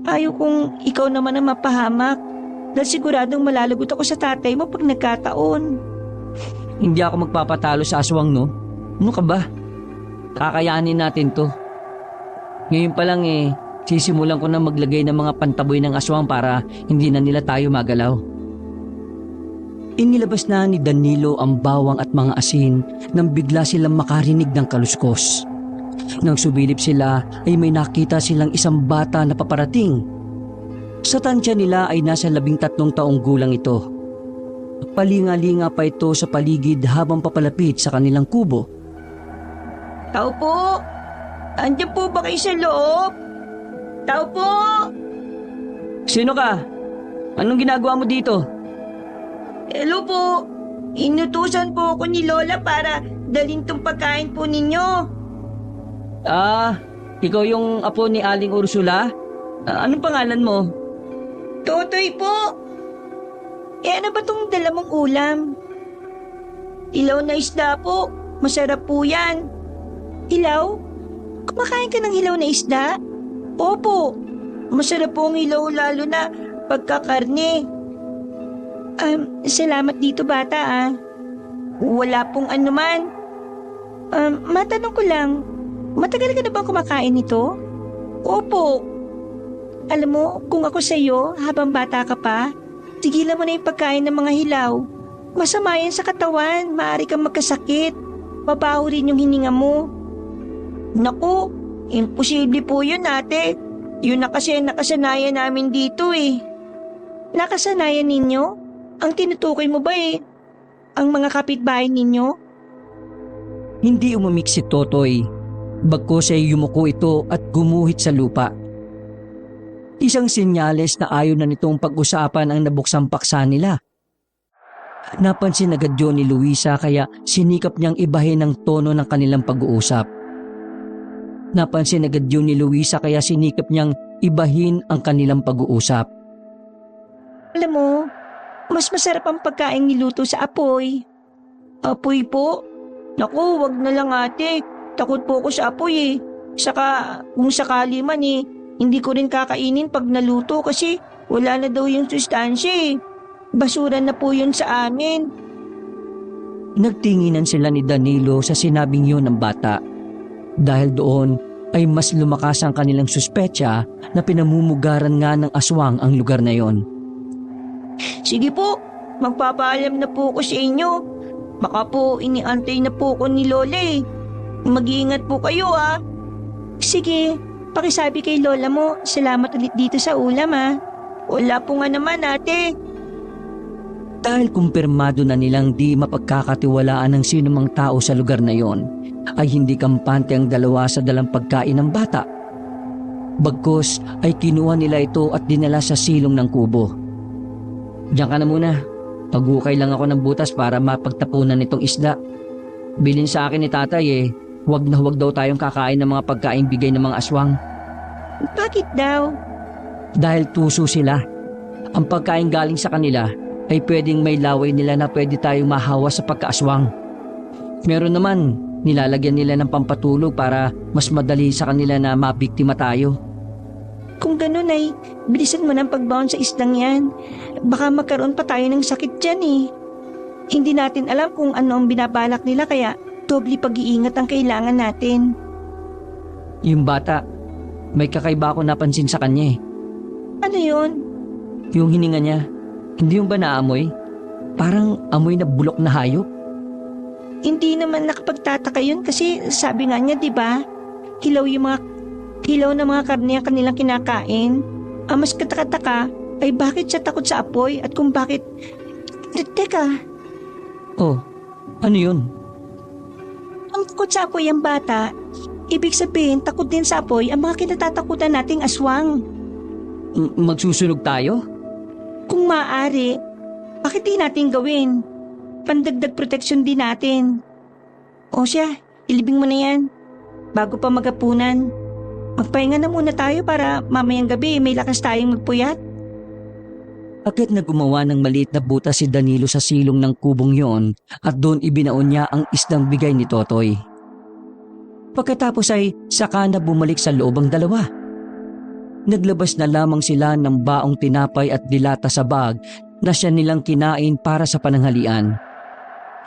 Ayaw kong ikaw naman ang mapahamak dahil siguradong malalagot ako sa tatay mo pag nagkataon. Hindi ako magpapatalo sa aswang, no? Ano ka ba? Kakayanin natin to. Ngayon pa lang sisimulan ko na maglagay ng mga pantaboy ng aswang para hindi na nila tayo magalaw. Inilabas na ni Danilo ang bawang at mga asin nang bigla silang makarinig ng kaluskos. Nang subilip sila ay may nakita silang isang bata na paparating. Sa tansya nila ay nasa 13 taong gulang ito. Palinga-linga pa ito sa paligid habang papalapit sa kanilang kubo. Tao po! Andiyan po ba kayo sa loob? Tao po! Sino ka? Anong ginagawa mo dito? Hello po! Inutusan po ako ni Lola para dalhin tong pagkain po ninyo. Ikaw yung apo ni Aling Ursula? Anong pangalan mo? Totoy po! Ano ba tong dala mong ulam? Ilaw na isda po. Masarap po yan. Hilaw? Kumakain ka ng hilaw na isda? Opo. Masarap po ang hilaw lalo na pagkakarne. Salamat dito bata Wala pong anuman. Matanong ko lang, matagal ka na bang kumakain nito? Opo. Alam mo, kung ako sa'yo habang bata ka pa, tigilan mo na yung pagkain ng mga hilaw. Masama yan sa katawan, maaari kang magkasakit. Mabaho rin yung hininga mo. Naku, imposible po yun ate. Yun na kasi nakasanayan namin dito Nakasanayan ninyo? Ang tinutukoy mo ba ang mga kapitbahay ninyo? Hindi umimik si Totoy. Bagkus ay yumuko ito at gumuhit sa lupa. Isang senyales na ayaw na nitong pag-usapan ang nabuksang paksa nila. Napansin agad yun ni Luisa kaya sinikap niyang ibahin ang tono ng kanilang pag-uusap. Napansin agad yun ni Luisa kaya sinikap niyang ibahin ang kanilang pag-uusap. Alam mo, mas masarap ang pagkain niluto sa apoy. Apoy po? Naku, wag na lang ate. Takot po ako sa apoy Saka kung sakali man hindi ko rin kakainin pag naluto kasi wala na daw yung sustansya Basura na po yun sa amin. Nagtinginan sila ni Danilo sa sinabing yun ng bata. Dahil doon ay mas lumakas ang kanilang suspetsa na pinamumugaran nga ng aswang ang lugar na yon. Sige po, magpapaalam na po ako sa inyo. Baka po iniantay na po ko ni Lola Mag-iingat po kayo Sige, pakisabi kay Lola mo, salamat ulit dito sa ulam Wala po nga naman ate. Dahil kumpirmado na nilang di mapagkakatiwalaan ng sinumang tao sa lugar na yon, ay hindi kampante ang dalawa sa dalang pagkain ng bata. Bagkus ay kinuha nila ito at dinala sa silong ng kubo. Diyan ka na muna. Pagukay lang ako ng butas para mapagtapunan nitong isda. Bilin sa akin ni tatay huwag na huwag daw tayong kakain ng mga pagkain bigay ng mga aswang. Bakit daw? Dahil tuso sila. Ang pagkain galing sa kanila ay pwedeng may laway nila na pwede tayong mahawa sa pagkaaswang. Meron naman, nilalagyan nila ng pampatulog para mas madali sa kanila na mabiktima tayo. Kung ganun bilisan mo ng pagbaon sa isdang yan. Baka magkaroon pa tayo ng sakit dyan Hindi natin alam kung ano ang binabalak nila kaya doble pag-iingat ang kailangan natin. Yung bata, may kakaiba ako napansin sa kanya Ano yun? Yung hininga niya, hindi yung ba naamoy? Parang amoy na bulok na hayop. Hindi naman nakapagtataka yun kasi sabi nga niya, di ba? Hilaw na mga karne ang kanilang kinakain. Ang mas katakataka ay bakit siya takot sa apoy at kung bakit... Teka, Oh, ano yun? ang takot sa apoy ang bata. Ibig sabihin, takot din sa apoy ang mga kinatatakutan nating aswang. Magsusunog tayo? Kung maaari, bakit di natin gawin? Pandagdag proteksyon din natin. O siya, ilibing mo na yan. Bago pa magapunan. Magpahinga na muna tayo para mamayang gabi may lakas tayong magpuyat. Agad na gumawa ng maliit na butas si Danilo sa silong ng kubong yon at doon ibinaon niya ang isdang bigay ni Totoy. Pagkatapos ay saka na bumalik sa loob ang dalawa. Naglabas na lamang sila ng baong tinapay at dilata sa bag na siya nilang kinain para sa pananghalian.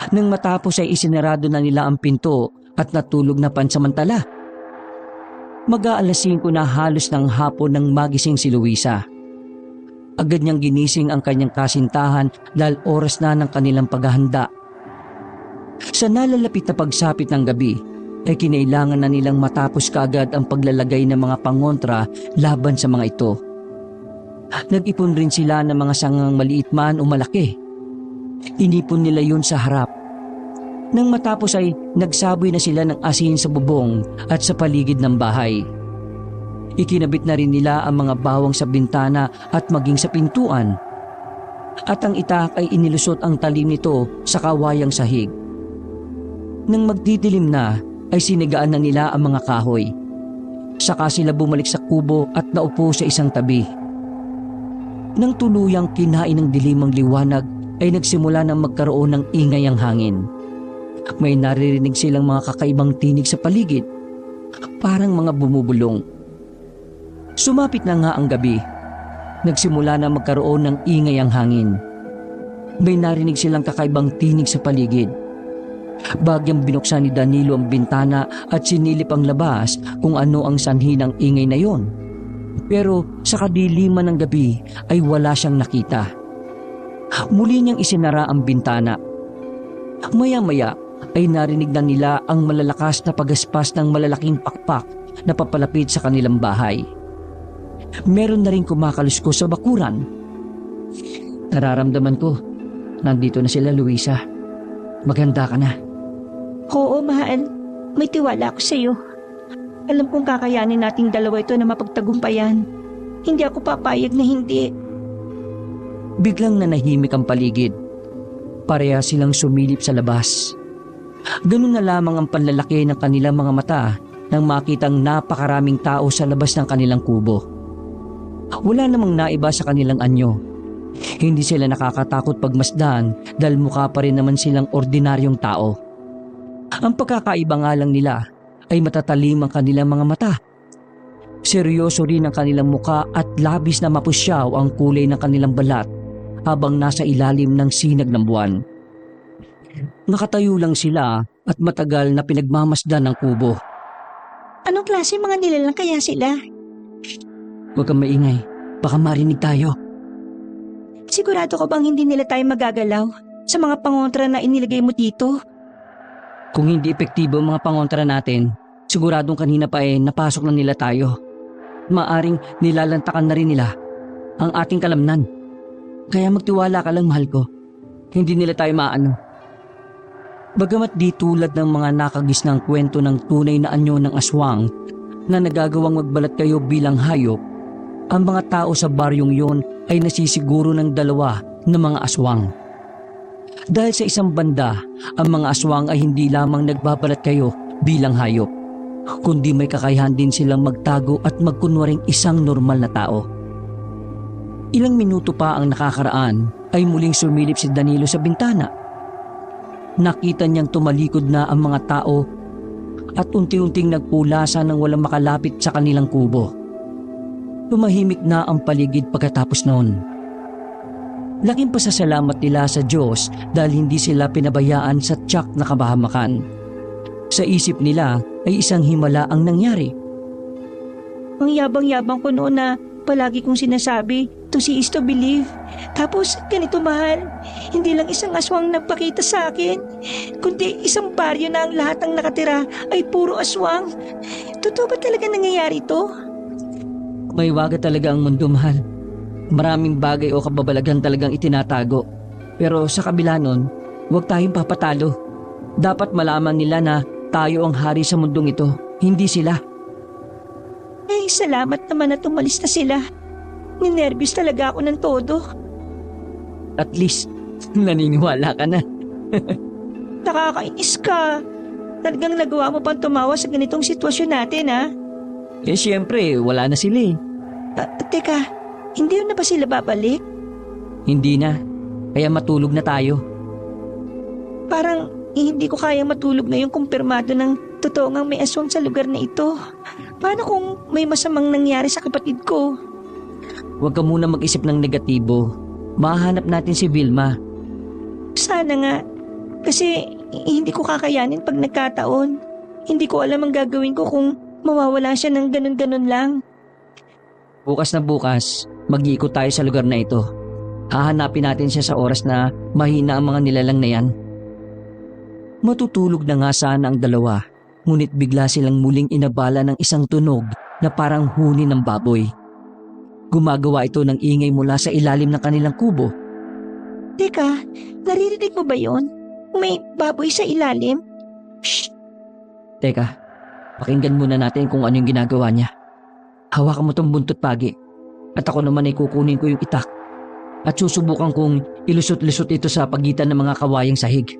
Nang matapos ay isinarado na nila ang pinto at natulog na pansamantala. Mag-aalas 5 na halos ng hapon nang magising si Luisa. Agad niyang ginising ang kanyang kasintahan dahil oras na ng kanilang paghahanda. Sa nalalapit na pagsapit ng gabi, ay kinailangan na nilang matapos kaagad ang paglalagay ng mga pangontra laban sa mga ito. Nag-ipon rin sila ng mga sangang maliit man o malaki. Inipon nila yun sa harap. Nang matapos ay nagsaboy na sila ng asin sa bubong at sa paligid ng bahay. Ikinabit na rin nila ang mga bawang sa bintana at maging sa pintuan. At ang itak ay inilusot ang talim nito sa kawayang sahig. Nang magdidilim na ay sinigaan na nila ang mga kahoy. Saka sila bumalik sa kubo at naupo sa isang tabi. Nang tuluyang kinain ng dilimang liwanag ay nagsimula na magkaroon ng ingay ang hangin. May naririnig silang mga kakaibang tinig sa paligid, parang mga bumubulong. Sumapit na nga ang gabi. Nagsimula na magkaroon ng ingay ang hangin. May narinig silang kakaibang tinig sa paligid. Bagyang binuksan ni Danilo ang bintana at sinilip ang labas kung ano ang sanhi ng ingay na yon. Pero sa kadiliman ng gabi ay wala siyang nakita. Muli niyang isinara ang bintana. Maya-maya ay narinig na nila ang malalakas na pagaspas ng malalaking pakpak na papalapit sa kanilang bahay. Meron na rin kumakaluskos sa bakuran. Nararamdaman ko, nandito na sila, Luisa. Maganda ka na. Oo, mahal. May tiwala ako sa iyo. Alam kong kakayanin nating dalawa ito na mapagtagumpayan. Hindi ako papayag na hindi. Biglang nanahimik ang paligid. Pareha silang sumilip sa labas. Ganun na lamang ang panlalaki ng kanilang mga mata nang makitang napakaraming tao sa labas ng kanilang kubo. Wala namang naiba sa kanilang anyo. Hindi sila nakakatakot pagmasdan dahil mukha pa rin naman silang ordinaryong tao. Ang pagkakaiba nga lang nila ay matatalim ang kanilang mga mata. Seryoso rin ang kanilang muka at labis na mapusyaw ang kulay ng kanilang balat habang nasa ilalim ng sinag ng buwan. Nakatayo lang sila at matagal na pinagmamasdan ng kubo. Anong klase mga nilalang kaya sila? Huwag kang maingay, baka marinig tayo. Sigurado ka bang hindi nila tayo magagalaw sa mga pangontra na inilagay mo dito? Kung hindi epektibo ang mga pangontra natin, siguradong kanina pa napasok na nila tayo. Maaring nilalantakan na rin nila ang ating kalamnan. Kaya magtiwala ka lang, mahal ko. Hindi nila tayo maano. Bagamat di tulad ng mga nakagisnang kwento ng tunay na anyo ng aswang na nagagawang magbalat kayo bilang hayop, ang mga tao sa baryong yon ay nasisiguro ng dalawa na mga aswang. Dahil sa isang banda, ang mga aswang ay hindi lamang nagbabalat kayo bilang hayop, kundi may kakayahan din silang magtago at magkunwaring isang normal na tao. Ilang minuto pa ang nakakaraan ay muling sumilip si Danilo sa bintana. Nakita niyang tumalikod na ang mga tao at unti-unting nagpulasa nang walang makalapit sa kanilang kubo. Tumahimik na ang paligid pagkatapos noon. Laking pasasalamat nila sa Diyos dahil hindi sila pinabayaan sa tiyak na kabahamakan. Sa isip nila ay isang himala ang nangyari. Ang yabang-yabang ko noon na palagi kong sinasabi, to see is to believe. Tapos ganito, mahal, hindi lang isang aswang nagpakita sa akin, kundi isang baryo na ang lahat ng nakatira ay puro aswang. Totoo ba talaga nangyayari ito? May waga talaga ang mundo, mahal. Maraming bagay o kababalagan talagang itinatago. Pero sa kabila nun, huwag tayong papatalo. Dapat malaman nila na tayo ang hari sa mundong ito, hindi sila. Eh, salamat naman at umalis na sila. Ninervyos talaga ako ng todo. At least, naniniwala ka na. Nakakainis ka. Talagang nagawa mo pang tumawa sa ganitong sitwasyon natin, ha? Eh siyempre, wala na sila eh. Teka, hindi na ba sila babalik? Hindi na, kaya matulog na tayo. Parang hindi ko kaya matulog ngayong kumpirmado ng totoo ngang may aswang sa lugar na ito. Paano kung may masamang nangyari sa kapatid ko? Huwag ka muna mag-isip ng negatibo. Mahanap natin si Vilma. Sana nga. Kasi hindi ko kakayanin pag nagkataon. Hindi ko alam ang gagawin ko kung mawawala siya ng ganun-ganun lang. Bukas na bukas, mag-iikot tayo sa lugar na ito. Hahanapin natin siya sa oras na mahina ang mga nilalang na yan. Matutulog na nga sana ang dalawa, ngunit bigla silang muling inabala ng isang tunog na parang huni ng baboy. Gumagawa ito ng ingay mula sa ilalim ng kanilang kubo. Teka, naririnig mo ba yon? May baboy sa ilalim? Shh! Teka, pakinggan muna natin kung ano yung ginagawa niya. Hawakan mo tong buntot pagi at ako naman ay kukunin ko yung itak at susubukan kong ilusot-lusot ito sa pagitan ng mga kawayang sahig.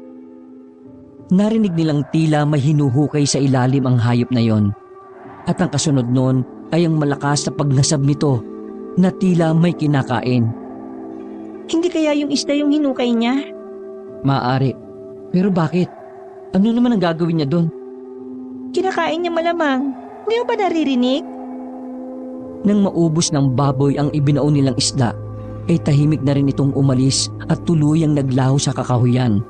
Narinig nilang tila may hinuhukay sa ilalim ang hayop na yon at ang kasunod nun ay ang malakas na paglasab nito na tila may kinakain. Hindi kaya yung isda yung hinukay niya? Maaari. Pero bakit? Ano naman ang gagawin niya doon? Kinakain niya malamang. Hindi mo ba naririnig? Nang maubos ng baboy ang ibinaon nilang isda, ay tahimik na rin itong umalis at tuluyang naglaho sa kakahuyan.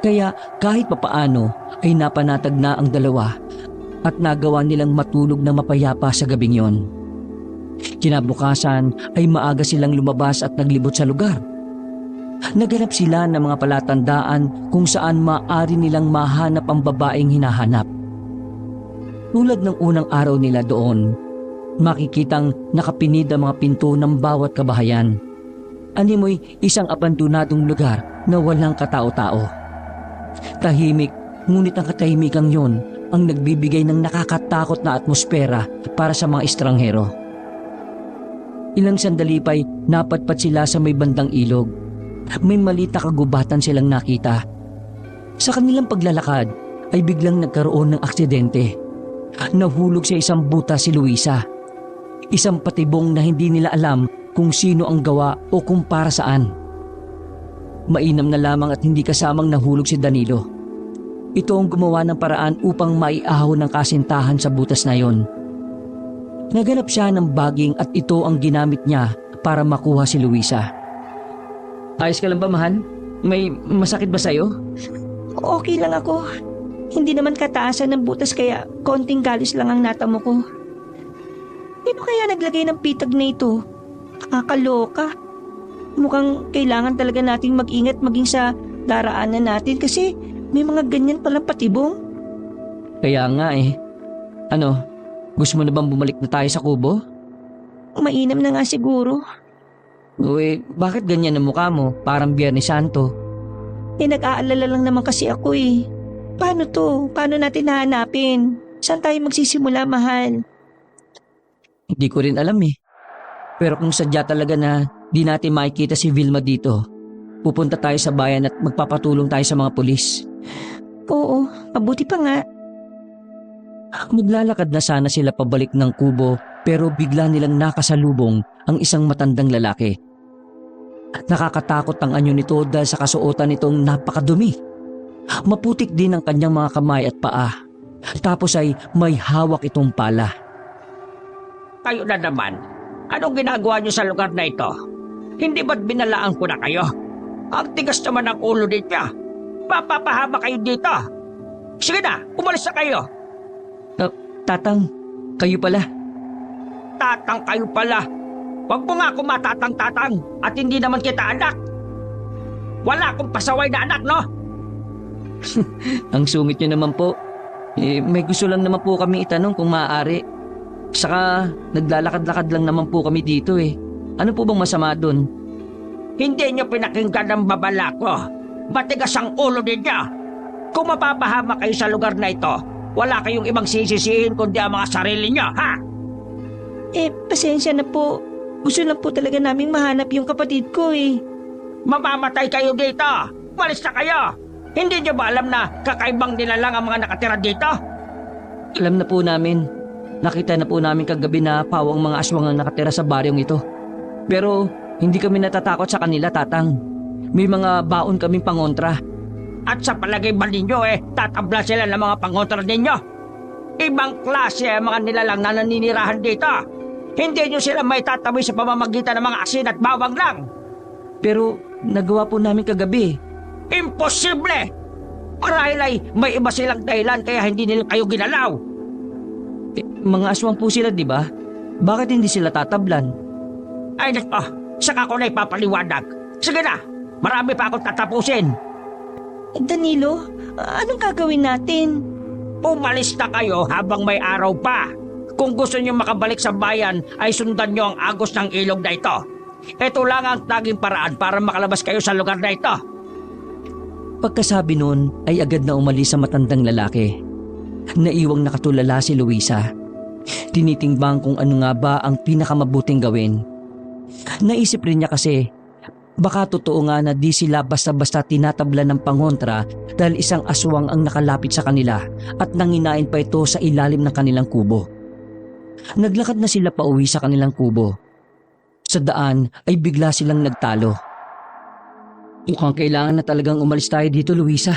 Kaya kahit papaano ay napanatag na ang dalawa at nagawa nilang matulog na mapayapa sa gabing yon. Kinabukasan ay maaga silang lumabas at naglibot sa lugar. Naghanap sila ng mga palatandaan kung saan maaari nilang mahanap ang babaeng hinahanap. Tulad ng unang araw nila doon, makikitang nakapinid ang mga pinto ng bawat kabahayan. Animoy isang abandonadong lugar na walang katao-tao. Tahimik, ngunit ang katahimikang yon ang nagbibigay ng nakakatakot na atmosfera para sa mga estranghero. Ilang sandali pa'y napadpad sila sa may bandang ilog. May maliit na kagubatan silang nakita. Sa kanilang paglalakad ay biglang nagkaroon ng aksidente. Nahulog sa isang buta si Luisa. Isang patibong na hindi nila alam kung sino ang gawa o kung para saan. Mainam na lamang at hindi kasamang nahulog si Danilo. Ito ang gumawa ng paraan upang maiahaw ng kasintahan sa butas na yon. Naganap siya ng baging at ito ang ginamit niya para makuha si Luisa. Ayos ka lang ba, mahal? May masakit ba sa'yo? Okay lang ako. Hindi naman kataasan ng butas kaya konting galis lang ang natamo ko. Sino kaya naglagay ng pitag na ito? Kakaloka. Mukhang kailangan talaga nating mag-ingat maging sa daraanan natin kasi may mga ganyan palang patibong. Kaya nga eh. Ano, gusto mo na bang bumalik na tayo sa kubo? Mainam na nga siguro. Uy, bakit ganyan ang mukha mo? Parang Biyernes Santo. Nag-aalala lang naman kasi ako eh. Paano to? Paano natin hahanapin? Saan tayo magsisimula, mahal? Hindi ko rin alam eh. Pero kung sadya talaga na di natin makikita si Vilma dito, pupunta tayo sa bayan at magpapatulong tayo sa mga pulis. Oo, mabuti pa nga. Maglalakad na sana sila pabalik ng kubo pero bigla nilang nakasalubong ang isang matandang lalaki. Nakakatakot ang anyo nito dahil sa kasuotan nitong napakadumi. Maputik din ang kanyang mga kamay at paa. Tapos ay may hawak itong pala. Kayo na naman. Anong ginagawa niyo sa lugar na ito? Hindi ba't binalaan ko na kayo? Ang tigas naman ng ulo ninyo. Papapahaba kayo dito. Sige na, umalis na kayo. Tatang, kayo pala. Tatang kayo pala. Huwag mo nga ako matatang-tatang at hindi naman kita anak. Wala akong pasaway na anak, no? Ang sungit nyo naman po. May gusto lang naman po kami itanong kung maaari. Saka naglalakad-lakad lang naman po kami dito eh. Ano po bang masama doon? Hindi niyo pinakinggan ang babala ko. Matigas ang ulo ninyo. Kung mapapahama kayo sa lugar na ito, wala kayong ibang sisisihin kundi ang mga sarili niyo, ha? Pasensya na po. Gusto lang po talaga naming mahanap yung kapatid ko eh. Mamamatay kayo dito. Malis na kayo. Hindi niyo ba alam na kakaibang nila lang ang mga nakatira dito? Alam na po namin. Nakita na po namin kagabi na pawang mga aswang ang nakatira sa baryong ito. Pero hindi kami natatakot sa kanila, tatang. May mga baon kaming pangontra. At sa palagay ba ninyo tatabla sila ng mga pangontra ninyo? Ibang klase ang mga nilalang na naninirahan dito. Hindi nyo sila may tataboy sa pamamagitan ng mga asin at bawang lang. Pero nagawa po namin kagabi. Imposible! Marahil ay may iba silang dahilan kaya hindi nila kayo ginalaw. Mga aswang po sila, di ba? Bakit hindi sila tatablan? Ay nako, saka ko na ipapaliwanag. Sige na, marami pa akong tatapusin. Danilo, anong gagawin natin? Umalis na kayo habang may araw pa. Kung gusto niyo makabalik sa bayan, ay sundan niyo ang agos ng ilog na ito. Ito lang ang tanging paraan para makalabas kayo sa lugar na ito. Pagkasabi nun ay agad na umalis sa matandang lalaki. Naiwang nakatulala si Luisa. Tinitimbang kung ano nga ba ang pinakamabuting gawin. Naisip rin niya kasi baka totoo nga na di sila basta-basta tinatabla ng pangontra dahil isang aswang ang nakalapit sa kanila at nanginain pa ito sa ilalim ng kanilang kubo. Naglakad na sila pauwi sa kanilang kubo. Sa daan ay bigla silang nagtalo. Mukhang kailangan na talagang umalis tayo dito, Luisa.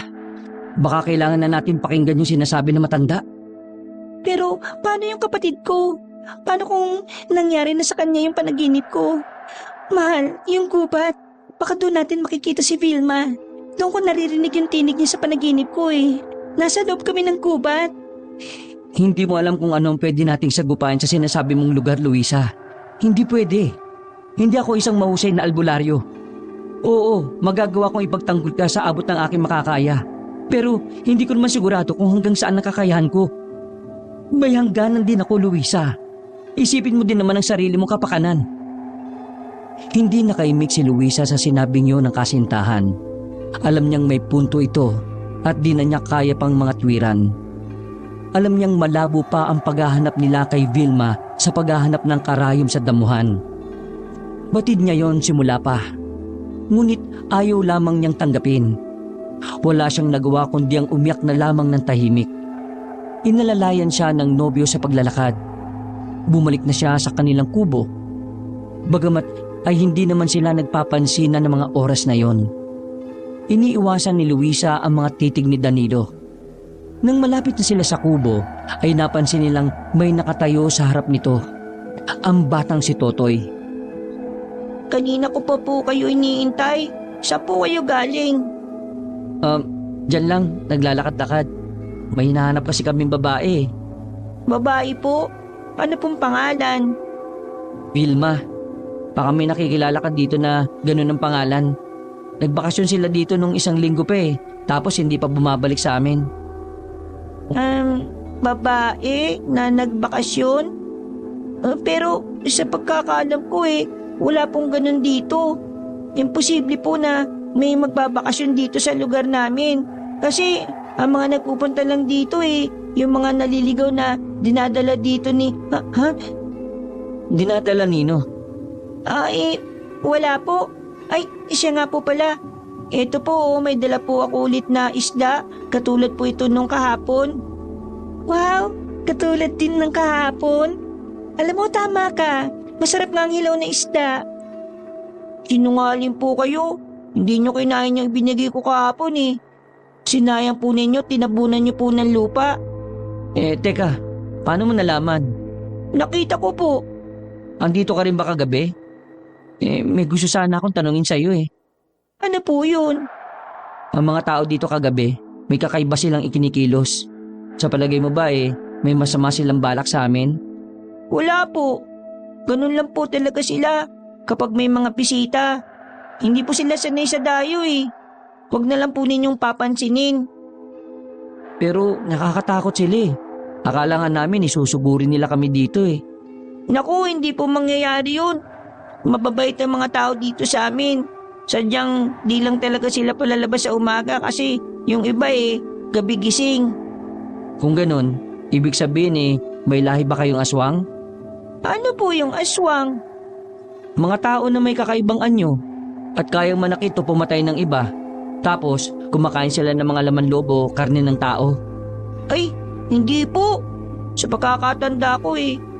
Baka kailangan na natin pakinggan yung sinasabi ng matanda. Pero paano yung kapatid ko? Paano kung nangyari na sa kanya yung panaginip ko? Mahal, yung gubat. Baka doon natin makikita si Vilma. Doon ko naririnig yung tinig niya sa panaginip ko eh. Nasa loob kami ng gubat. Hindi mo alam kung ano ang pwede nating sagupain sa sinasabi mong lugar, Luisa. Hindi pwede. Hindi ako isang mahusay na albularyo. Oo, magagawa kong ipagtanggol ka sa abot ng aking makakaya. Pero hindi ko naman sigurado kung hanggang saan nakakayahan ko. May hangganan din ako, Luisa. Isipin mo din naman ang sarili mong kapakanan. Hindi nakaimik si Luisa sa sinabing yun ng kasintahan. Alam niyang may punto ito at di na niya kaya pang mga tuwiran. Alam niyang malabo pa ang paghahanap nila kay Vilma sa paghahanap ng karayom sa damuhan. Batid niya yon simula pa. Ngunit ayaw lamang niyang tanggapin. Wala siyang nagawa kundi ang umiyak na lamang ng tahimik. Inalalayan siya ng nobyo sa paglalakad. Bumalik na siya sa kanilang kubo. Bagamat ay hindi naman sila nagpapansin ng mga oras na yon. Iniiwasan ni Luisa ang mga titig ni Danilo. Nang malapit na sila sa kubo, ay napansin nilang may nakatayo sa harap nito. Ang batang si Totoy. Kanina ko pa po kayo iniintay. Saan po kayo galing? Diyan lang, naglalakad-lakad. May hinahanap kasi kaming babae. Babae po? Ano pong pangalan? Vilma. Baka may nakikilala ka dito na ganun ang pangalan. Nagbakasyon sila dito nung 1 linggo pa eh. Tapos hindi pa bumabalik sa amin. Babae na nagbakasyon? Pero sa pagkakaalam ko eh, wala pong ganun dito. Imposible po na may magbabakasyon dito sa lugar namin. Kasi ang mga nagpupunta lang dito eh, yung mga naliligaw na dinadala dito ni... Dinadala nino? Wala po. Ay, siya nga po pala. Ito po, may dala po ako ulit na isda. Katulad po ito nung kahapon. Wow, katulad din ng kahapon. Alam mo, tama ka. Masarap nga ang hilaw na isda. Sinungaling po kayo. Hindi nyo kinain yung binigay ko kahapon eh. Sinayang po ninyo, tinabunan nyo po ng lupa. Teka, paano mo nalaman? Nakita ko po. Andito ka rin ba kagabi? May gusto sana akong tanungin sa'yo eh. Ano po yun? Ang mga tao dito kagabi, may kakaiba silang ikinikilos. Sa palagay mo ba may masama silang balak sa amin? Wala po. Ganun lang po talaga sila kapag may mga bisita. Hindi po sila sanay sa dayo eh. Huwag na lang po ninyong papansinin. Pero nakakatakot sila eh. Akala nga namin isusugurin nila kami dito eh. Naku, hindi po mangyayari yun. Mababait ang mga tao dito sa amin. Sadyang di lang talaga sila palalabas sa umaga kasi yung iba gabi gising. Kung ganun, ibig sabihin may lahi ba kayong aswang? Ano po yung aswang? Mga tao na may kakaibang anyo at kayang manakit o pumatay ng iba. Tapos, kumakain sila ng mga laman loob o karne ng tao. Ay, hindi po. Sa pagkakatanda ko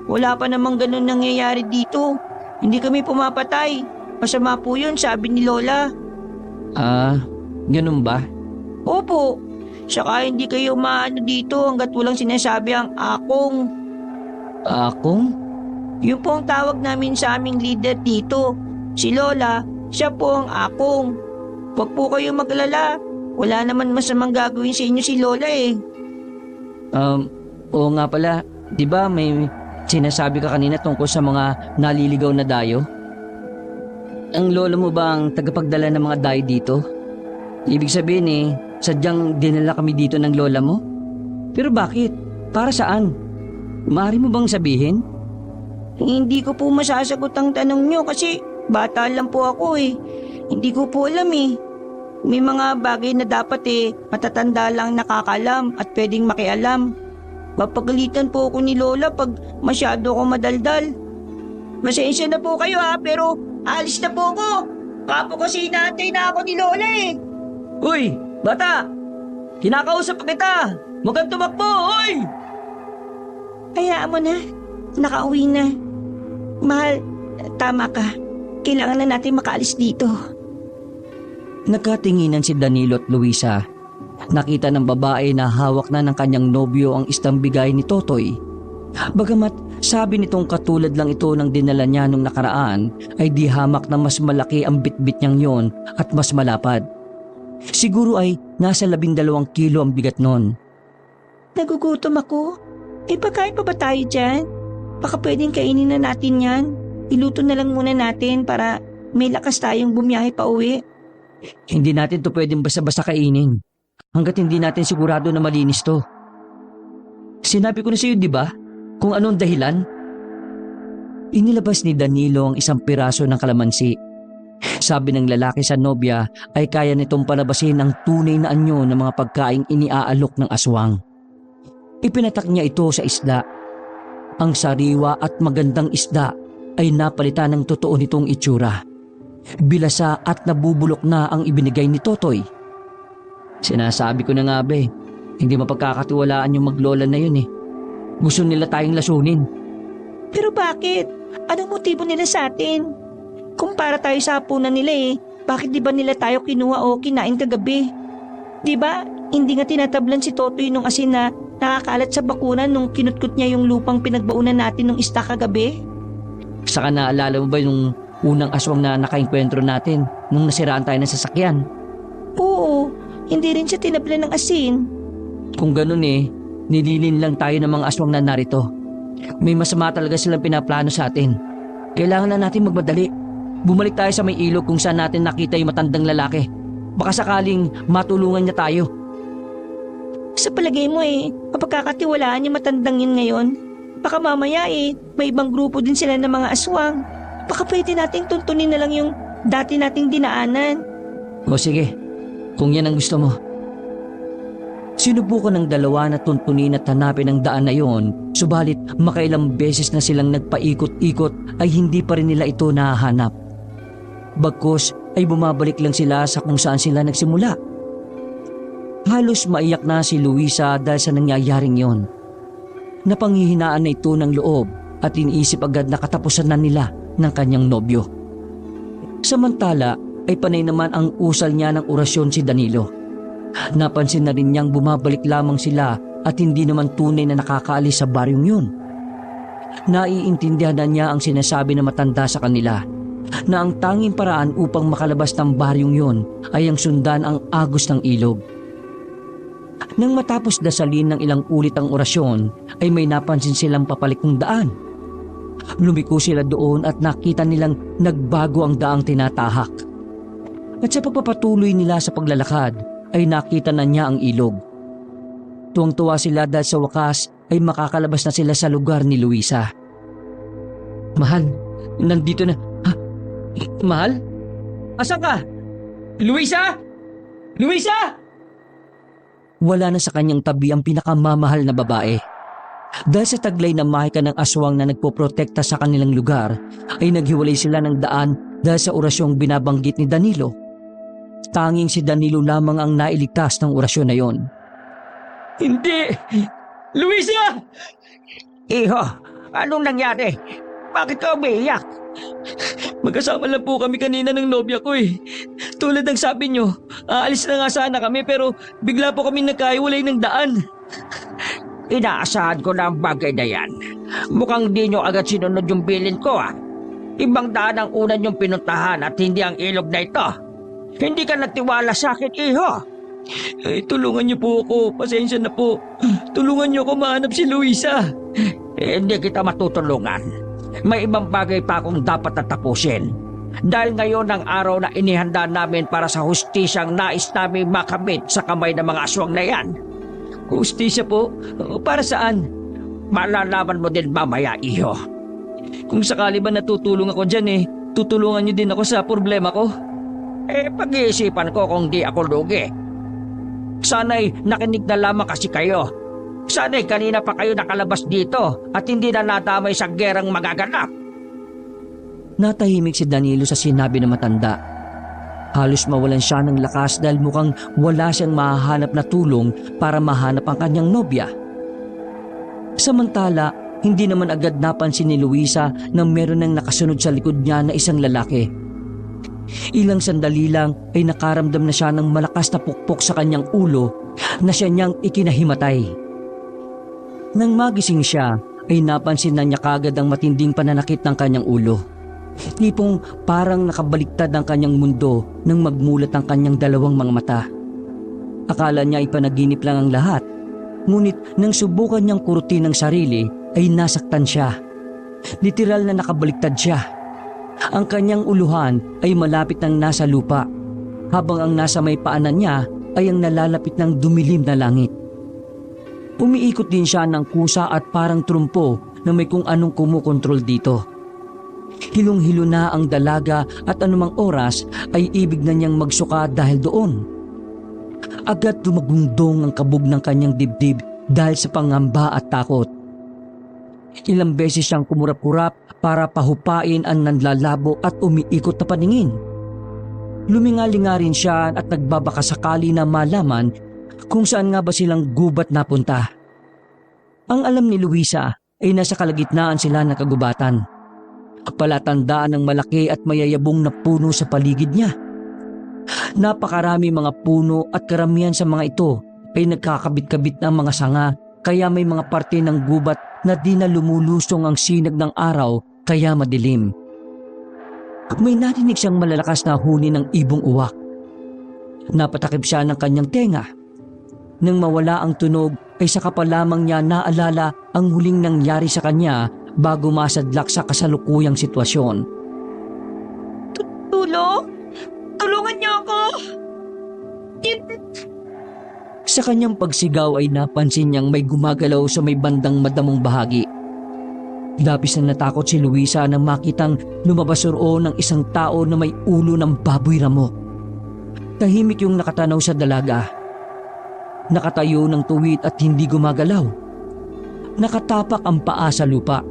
wala pa namang ganun nangyayari dito. Hindi kami pumapatay. Masama po yun, sabi ni Lola. Ganun ba? Opo. Saka hindi kayo maano dito hanggat walang sinasabi ang akong. Akong? Yun po ang tawag namin sa aming leader dito. Si Lola, siya po ang akong. Huwag po kayo maglala. Wala naman masamang gagawin sa inyo si Lola eh. Oo nga pala. Di ba may sinasabi ka kanina tungkol sa mga naliligaw na dayo? Ang lola mo ba ang tagapagdala ng mga dayo dito? Ibig sabihin sadyang dinala kami dito ng lola mo? Pero bakit? Para saan? Maaari mo bang sabihin? Hindi ko po masasagot ang tanong nyo kasi Bata lang po ako eh. Hindi ko po alam eh. May mga bagay na dapat matatanda lang nakakalam at pwedeng makialam. Papagalitan po ako ni Lola pag masyado ako madaldal. Masensya na po kayo pero alis na po ako. Kapo kasi inaantay na ako ni Lola eh. Uy, bata! Kinakausap pa kita! Huwag kang tumakbo, uy! Hayaan mo na. Nakauwi na. Mahal, tama ka. Kailangan na natin makaalis dito. Nagkatinginan si Danilo at Luisa. Nakita ng babae na hawak na ng kanyang nobyo ang istambigay ni Totoy. Bagamat sabi nitong katulad lang ito ng dinala niya nung nakaraan, ay di hamak na mas malaki ang bitbit niyang yon at mas malapad. Siguro ay nasa 12 kilo ang bigat nun. Nagugutom ako. Pagkain pa ba tayo dyan? Baka pwedeng kainin na natin yan. Iluto na lang muna natin para may lakas tayong bumiyahe pa uwi. Hindi natin to pwedeng basta-basta kainin. Hanggat hindi natin sigurado na malinis to. Sinabi ko na sa iyo, di ba? Kung anong dahilan? Inilabas ni Danilo ang isang piraso ng kalamansi. Sabi ng lalaki sa nobya ay kaya nitong palabasin ang tunay na anyo ng mga pagkaing iniaalok ng aswang. Ipinatak niya ito sa isda. Ang sariwa at magandang isda ay napalitan ng totoo nitong itsura. Bilasa at nabubulok na ang ibinigay ni Totoy. Sinasabi ko na nga ba hindi mapagkakatiwalaan yung maglola na yun eh. Gusto nila tayong lasunin. Pero bakit? Anong motibo nila sa atin? Kung para tayo sa hapunan nila bakit di ba nila tayo kinuha o kinain kagabi? Di ba, hindi nga tinatablan si Totoy nung asin na nakakalat sa bakuran nung kinutkot niya yung lupang pinagbaunan natin nung ista kagabi? Saka naalala mo ba yung unang aswang na nakainkwentro natin nung nasiraan tayo ng sasakyan? Oo, hindi rin siya tinablan ng asin. Kung ganun nililin lang tayo ng mga aswang na narito. May masama talaga silang pinaplano sa atin. Kailangan na natin magmadali. Bumalik tayo sa may ilog kung saan natin nakita yung matandang lalaki. Baka sakaling matulungan niya tayo. Sa palagay mo mapagkakatiwalaan yung matandang yun ngayon? Baka mamaya may ibang grupo din sila ng mga aswang. Baka pwede nating tuntunin na lang yung dati nating dinaanan. O sige, kung yan ang gusto mo. Sinubukan ng dalawa na tuntunin at hanapin ang daan na yon, subalit makailang beses na silang nagpaikot-ikot ay hindi pa rin nila ito nahahanap. Bagkus ay bumabalik lang sila sa kung saan sila nagsimula. Halos maiyak na si Luisa dahil sa nangyayaring yon. Napanghihinaan na ito ng loob at iniisip agad na katapusan na nila ng kanyang nobyo. Samantala ay panay naman ang usal niya ng orasyon si Danilo. Napansin na rin niyang bumabalik lamang sila at hindi naman tunay na nakakaalis sa baryong yun. Naiintindihan na niya ang sinasabi ng matanda sa kanila na ang tanging paraan upang makalabas ng baryong yun ay ang sundan ang agos ng ilog. Nang matapos dasalin ng ilang ulit ang orasyon ay may napansin silang papalikong daan. Lumiko sila doon at nakita nilang nagbago ang daang tinatahak. At sa pagpapatuloy nila sa paglalakad ay nakita na niya ang ilog. Tuwang-tuwa sila dahil sa wakas ay makakalabas na sila sa lugar ni Luisa. Mahal, nandito na. Ha? Mahal? Asan ka? Luisa? Luisa? Wala na sa kanyang tabi ang pinakamamahal na babae. Dahil sa taglay na mahika ng aswang na nagpoprotekta sa kanilang lugar, ay naghiwalay sila ng daan dahil sa orasyong binabanggit ni Danilo. Tanging si Danilo lamang ang nailigtas ng orasyon na yon. Hindi! Luisa! Iho, anong nangyari? Bakit ka umiiyak? Magkasama lang po kami kanina ng nobya ko Tulad ng sabi nyo, aalis na nga sana kami pero bigla po kami nagkahiwalay ng daan. Inaasahan ko na ang bagay na yan. Mukhang di nyo agad sinunod yung bilin ko Ibang daan ang una nyong pinuntahan at hindi ang ilog na ito. Hindi ka nagtiwala sa akin, iho. Tulungan niyo po ako. Pasensya na po. Tulungan niyo ako mahanap si Luisa. Hindi kita matutulungan. May ibang bagay pa akong dapat natapusin. Dahil ngayon ang araw na inihanda namin para sa hustisyang nais namin makamit sa kamay ng mga aswang na yan. Hustisya po? Para saan? Malalaman mo din mamaya, iho. Kung sakali ba natutulong ako dyan Tutulungan niyo din ako sa problema ko. Pag-iisipan ko kung di ako lugi. Sana'y nakinig na lamang kasi kayo. Sana'y kanina pa kayo nakalabas dito at hindi na nadamay sa gerang magaganap. Natahimik si Danilo sa sinabi ng matanda. Halos mawalan siya ng lakas dahil mukhang wala siyang mahahanap na tulong para mahanap ang kanyang nobya. Samantala, hindi naman agad napansin ni Luisa na meron nang nakasunod sa likod niya na isang lalaki. Ilang sandali lang ay nakaramdam na siya ng malakas na pukpok sa kanyang ulo na siya niyang ikinahimatay. Nang magising siya ay napansin na niya kagad ang matinding pananakit ng kanyang ulo. Tipong parang nakabaliktad ang kanyang mundo nang magmulat ang kanyang dalawang mga mata. Akala niya ay panaginip lang ang lahat, ngunit nang subukan niyang kurutin ang sarili ay nasaktan siya. Literal na nakabaliktad siya. Ang kanyang uluhan ay malapit nang nasa lupa, habang ang nasa may paanan niya ay ang nalalapit ng dumilim na langit. Umiikot din siya ng kusa at parang trumpo na may kung anong kumukontrol dito. Hilong-hilo na ang dalaga at anumang oras ay ibig na niyang magsuka dahil doon. Agad dumagundong ang kabog ng kanyang dibdib dahil sa pangamba at takot. Ilang beses siyang kumurap-kurap para pahupain ang nanlalabo at umiikot na paningin. Lumingalinga rin siya at nagbabaka sakali na malaman kung saan nga ba silang gubat napunta. Ang alam ni Luisa ay nasa kalagitnaan sila ng kagubatan. Palatandaan ng malaki at mayayabong na puno sa paligid niya. Napakarami mga puno at karamihan sa mga ito ay nagkakabit-kabit ng mga sanga, kaya may mga parte ng gubat na di na lumulusong ang sinag ng araw kaya madilim. May narinig siyang malalakas na huni ng ibong uwak. Napatakip siya ng kanyang tenga. Nang mawala ang tunog ay saka pa lamang niya naalala ang huling nangyari sa kanya bago masadlak sa kasalukuyang sitwasyon. Tulong? Tulungan niyo ako! Sa kanyang pagsigaw ay napansin niyang may gumagalaw sa may bandang madamong bahagi. Labis na natakot si Luisa nang makitang lumabas roon ng isang tao na may ulo ng baboy ramok. Tahimik yung nakatanaw sa dalaga. Nakatayo ng tuwid at hindi gumagalaw. Nakatapak ang paa sa lupa.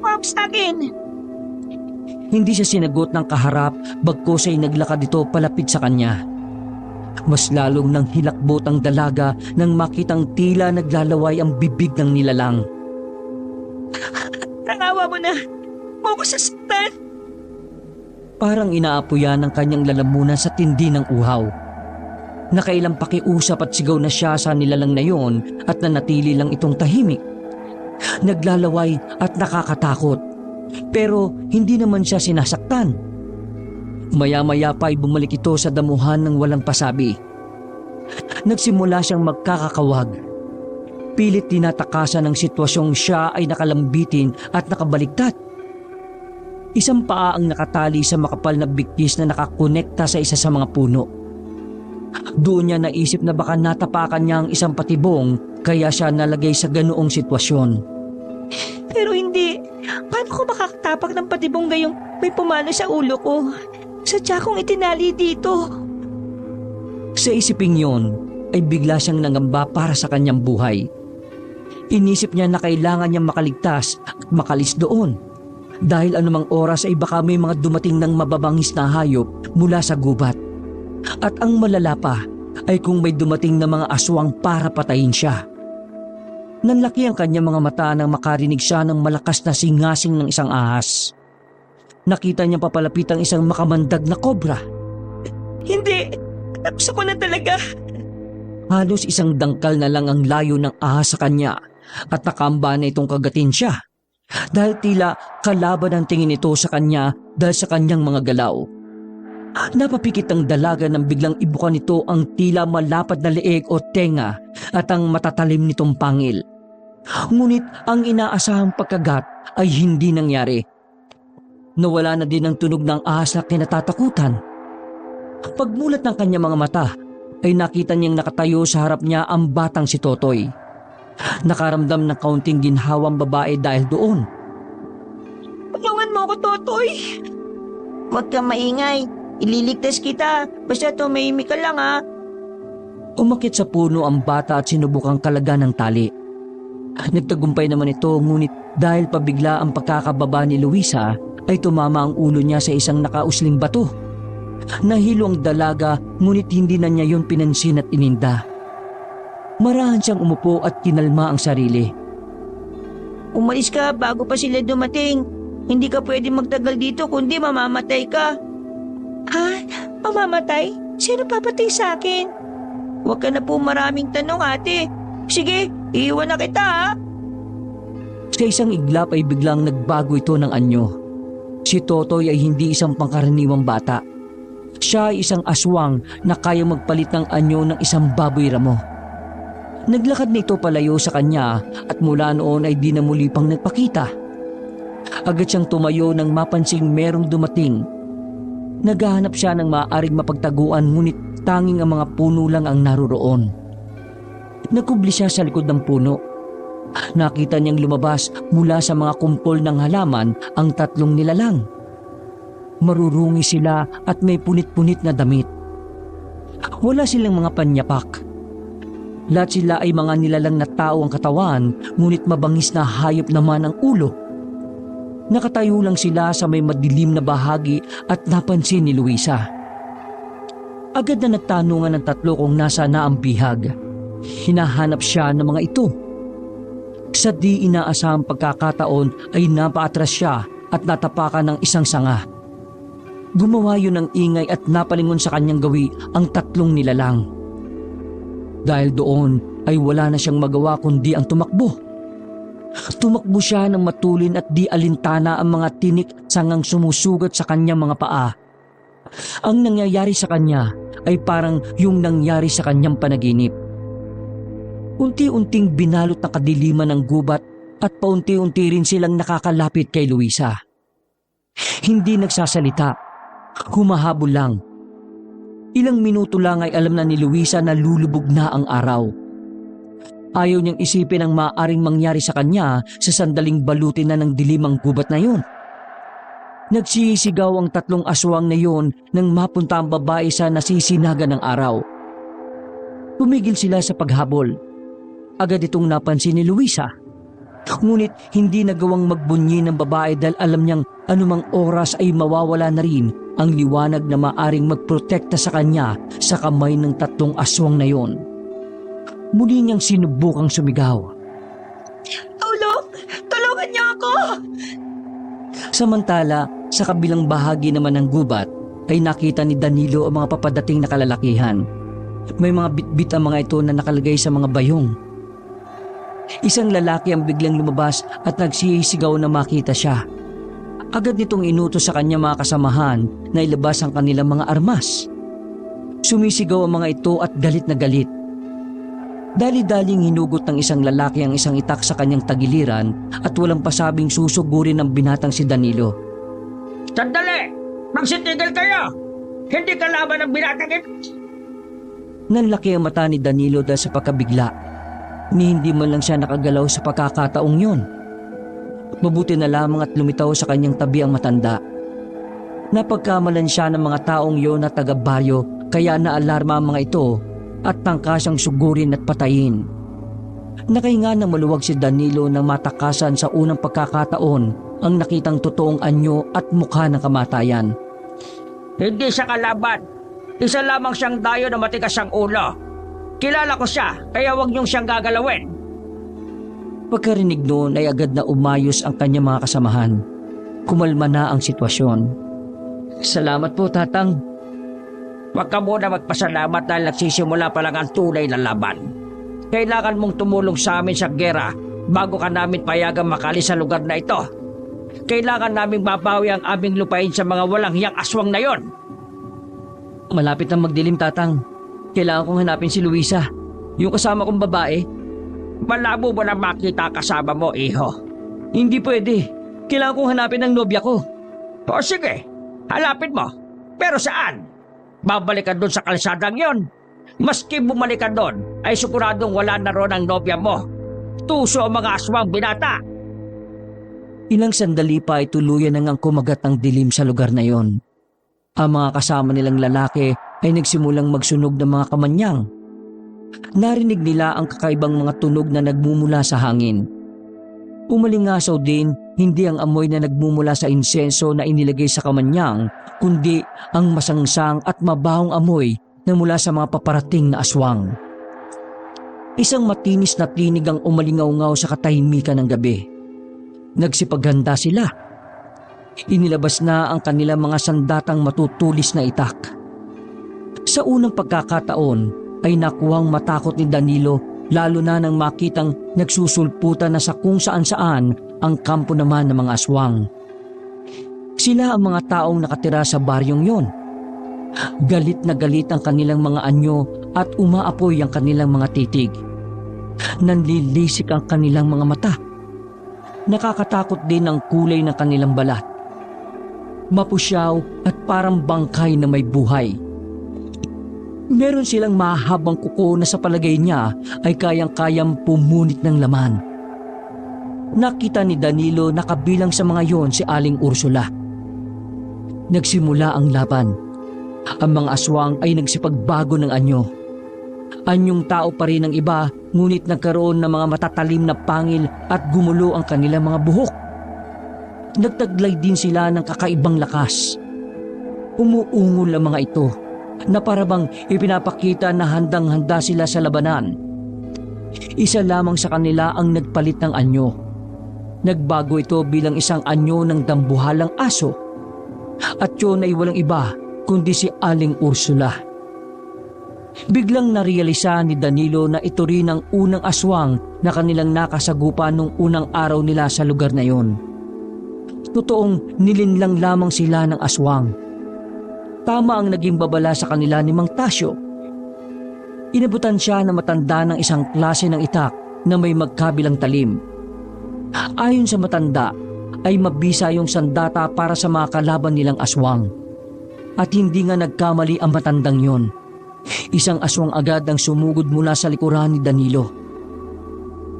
Huwag sa akin! Hindi siya sinagot ng kaharap, bagkus ay naglakad ito palapit sa kanya. Mas lalong nang hilakbot ang dalaga nang makitang tila naglalaway ang bibig ng nilalang. Nangawa mo na! Huwag mo sasaktan! Parang inaapuyan ng kanyang lalamunan sa tindi ng uhaw. Nakailang pakiusap at sigaw na siya sa nilalang na yon at nanatili lang itong tahimik. Naglalaway at nakakatakot, pero hindi naman siya sinasaktan. Maya-maya pa ay bumalik ito sa damuhan ng walang pasabi. Nagsimula siyang magkakakawag. Pilit tinatakasan ng sitwasyong siya ay nakalambitin at nakabaliktad. Isang paa ang nakatali sa makapal na bigkis na nakakonekta sa isa sa mga puno. Doon niya naisip na baka natapakan niya ang isang patibong kaya siya nalagay sa ganoong sitwasyon. Pero hindi. Paano ko makakatapak ng patibong gayong may pumalo sa ulo ko? Sadya kong itinali dito. Sa isiping yon ay bigla siyang nangamba para sa kanyang buhay. Inisip niya na kailangan niyang makaligtas at makalis doon. Dahil anumang oras ay baka may mga dumating ng mababangis na hayop mula sa gubat. At ang malala pa ay kung may dumating na mga aswang para patayin siya. Nanlaki ang kanyang mga mata nang makarinig siya ng malakas na singasing ng isang ahas. Nakita niyang papalapit ang isang makamandag na kobra. Hindi! Tapos ako na talaga! Halos isang dangkal na lang ang layo ng ahas sa kanya at nakamba na itong kagatin siya. Dahil tila kalaban ang tingin ito sa kanya dahil sa kanyang mga galaw. Napapikit ang dalaga nang biglang ibukan nito ang tila malapad na leeg o tenga at ang matatalim nitong pangil. Ngunit ang inaasahang pagkagat ay hindi nangyari. Nawala na din ang tunog ng ahas na kinatatakutan. Pagmulat ng kanyang mga mata ay nakita niyang nakatayo sa harap niya ang batang si Totoy. Nakaramdam ng kaunting ginhawang babae dahil doon. Tulungan mo ako, Totoy. Huwag kang maingay. Ililigtas kita. Basta tumahimik ka lang, ha? Umakit sa puno ang bata at sinubukang kalagan ng tali. Nagtagumpay naman ito, ngunit dahil pabigla ang pagkakababa ni Luisa ay tumama ang ulo niya sa isang nakausling bato. Nahilo ang dalaga, ngunit hindi na niya yun pinansin at ininda. Marahan siyang umupo at kinalma ang sarili. Umalis ka bago pa sila dumating. Hindi ka pwede magtagal dito kundi mamamatay ka. Ha? Mamamatay? Sino papatay sa akin? Huwag ka na po maraming tanong, ate. Sige, iiwan na kita, ha? Sa isang iglap ay biglang nagbago ito ng anyo. Si Totoy ay hindi isang pangkaraniwang bata. Siya ay isang aswang na kayang magpalit ng anyo ng isang baboy ramo. Naglakad na ito palayo sa kanya at mula noon ay di na muli pang nagpakita. Agad siyang tumayo nang mapansing merong dumating. Naghahanap siya ng maaaring mapagtaguan, ngunit tanging ang mga puno lang ang naroroon. Nagkubli siya sa likod ng puno. Nakita niyang lumabas mula sa mga kumpol ng halaman ang 3 nilalang. Marurungi sila at may punit-punit na damit. Wala silang mga panyapak. Lahat sila ay mga nilalang na tao ang katawan, ngunit mabangis na hayop naman ang ulo. Nakatayo lang sila sa may madilim na bahagi at napansin ni Luisa. Agad na nagtanungan ng 3 kung nasa na ang bihag. Hinahanap siya ng mga ito. Sa di inaasahang pagkakataon ay napaatras siya at natapakan ng isang sanga. Gumawa yun ng ingay at napalingon sa kanyang gawi ang 3 nilalang. Dahil doon ay wala na siyang magawa kundi ang tumakbo. Tumakbo siya ng matulin at di alintana ang mga tinik at sangang sumusugat sa kanyang mga paa. Ang nangyayari sa kanya ay parang yung nangyari sa kanyang panaginip. Unti-unting binalot ng kadiliman ng gubat at paunti-unti rin silang nakakalapit kay Luisa. Hindi nagsasalita, humahabol lang. Ilang minuto lang ay alam na ni Luisa na lulubog na ang araw. Ayaw niyang isipin ang maaaring mangyari sa kanya sa sandaling balutin na ng dilim ang gubat na yun. Nagsisigaw ang 3 aswang na yun nang mapunta ang babae sa nasisinaga ng araw. Tumigil sila sa paghabol. Agad itong napansin ni Luisa. Ngunit hindi nagawang magbunyi ng babae dahil alam niyang anumang oras ay mawawala na rin ang liwanag na maaring magprotekta sa kanya sa kamay ng 3 aswang na yon. Muli niyang sinubukang sumigaw. Tulong! Tulungan niyo ako! Samantala, sa kabilang bahagi naman ng gubat ay nakita ni Danilo ang mga papadating na kalalakihan. May mga bitbit ang mga ito na nakalagay sa mga bayong. Isang lalaki ang biglang lumabas at nagsisigaw na makita siya. Agad nitong inutos sa kanya mga kasamahan na ilabas ang kanilang mga armas. Sumisigaw ang mga ito at galit na galit. Dali-daling hinugot ng isang lalaki ang isang itak sa kanyang tagiliran at walang pasabing susugurin ng binatang si Danilo. Sandali! Magsitigil kayo! Hindi kalaban ng binatang ito! Nanlaki ang mata ni Danilo dahil sa pagkabigla. Ni hindi man lang siya nakagalaw sa pagkakataong yun. Mabuti na lamang at lumitaw sa kanyang tabi ang matanda. Napagkamalan siya ng mga taong yun na taga-baryo kaya naalarma ang mga ito at tangka siyang sugurin at patayin. Nakahinga ng maluwag si Danilo nang matakasan sa unang pagkakataon ang nakitang totoong anyo at mukha ng kamatayan. Hindi siya kalaban. Isa lamang siyang dayo na matigas ang ulo. Kilala ko siya, kaya huwag niyong siyang gagalawin. Pagkarinig noon ay agad na umayos ang kanyang mga kasamahan. Kumalma na ang sitwasyon. Salamat po, Tatang. Huwag ka muna magpasalamat dahil nagsisimula pa lang ang tunay na laban. Kailangan mong tumulong sa amin sa gera bago ka namin payagang makalis sa lugar na ito. Kailangan naming mabawi ang aming lupain sa mga walang hiyang aswang na yon. Malapit na magdilim, Tatang. Kailangan kong hanapin si Luisa, yung kasama kong babae. Malabo mo na makita kasama mo, iho. Hindi pwede. Kailangan kong hanapin ang nobya ko. O sige, hanapin mo. Pero saan? Babalik ka doon sa kalsadang yon. Maski bumalik ka doon, ay siguradong wala na ron ang nobya mo. Tuso ang mga aswang binata. Ilang sandali pa ay tuluyan nang kumagat ng dilim sa lugar na yon. Ang mga kasama nilang lalaki ay nagsimulang magsunog ng mga kamanyang. Narinig nila ang kakaibang mga tunog na nagmumula sa hangin. Umalingasaw din hindi ang amoy na nagmumula sa insenso na inilagay sa kamanyang, kundi ang masangsang at mabahong amoy na mula sa mga paparating na aswang. Isang matinis na tinig ang umalingaw-ngaw sa katahimikan ng gabi. Nagsipaghanda sila. Inilabas na ang kanilang mga sandatang matutulis na itak. Sa unang pagkakataon ay nakuwang matakot ni Danilo, lalo na nang makitang nagsusulputan na sa kung saan-saan ang kampo naman ng mga aswang. Sila ang mga taong nakatira sa baryong yon. Galit na galit ang kanilang mga anyo at umaapoy ang kanilang mga titig. Nanlilisik ang kanilang mga mata. Nakakatakot din ang kulay ng kanilang balat. Mapusyaw at parang bangkay na may buhay. Meron silang mahabang kuko na sa palagay niya ay kayang-kayang pumunit ng laman. Nakita ni Danilo na kabilang sa mga yon si Aling Ursula. Nagsimula ang laban. Ang mga aswang ay nagsipagbago ng anyo. Anyong tao pa rin ang iba, ngunit nagkaroon ng mga matatalim na pangil at gumulo ang kanilang mga buhok. Nagtaglay din sila ng kakaibang lakas. Umuungol ang mga ito na parabang ipinapakita na handang-handa sila sa labanan. Isa lamang sa kanila ang nagpalit ng anyo. Nagbago ito bilang isang anyo ng dambuhalang aso. At yun ay walang iba kundi si Aling Ursula. Biglang narealisa ni Danilo na ito rin ang unang aswang na kanilang nakasagupa nung unang araw nila sa lugar na yon. Totoong nilinlang lamang sila ng aswang. Tama ang naging babala sa kanila ni Mang Tasyo. Inabutan siya na matanda ng isang klase ng itak na may magkabilang talim. Ayon sa matanda, ay mabisa yung sandata para sa mga kalaban nilang aswang. At hindi nga nagkamali ang matandang yon. Isang aswang agad ang sumugod mula sa likuran ni Danilo.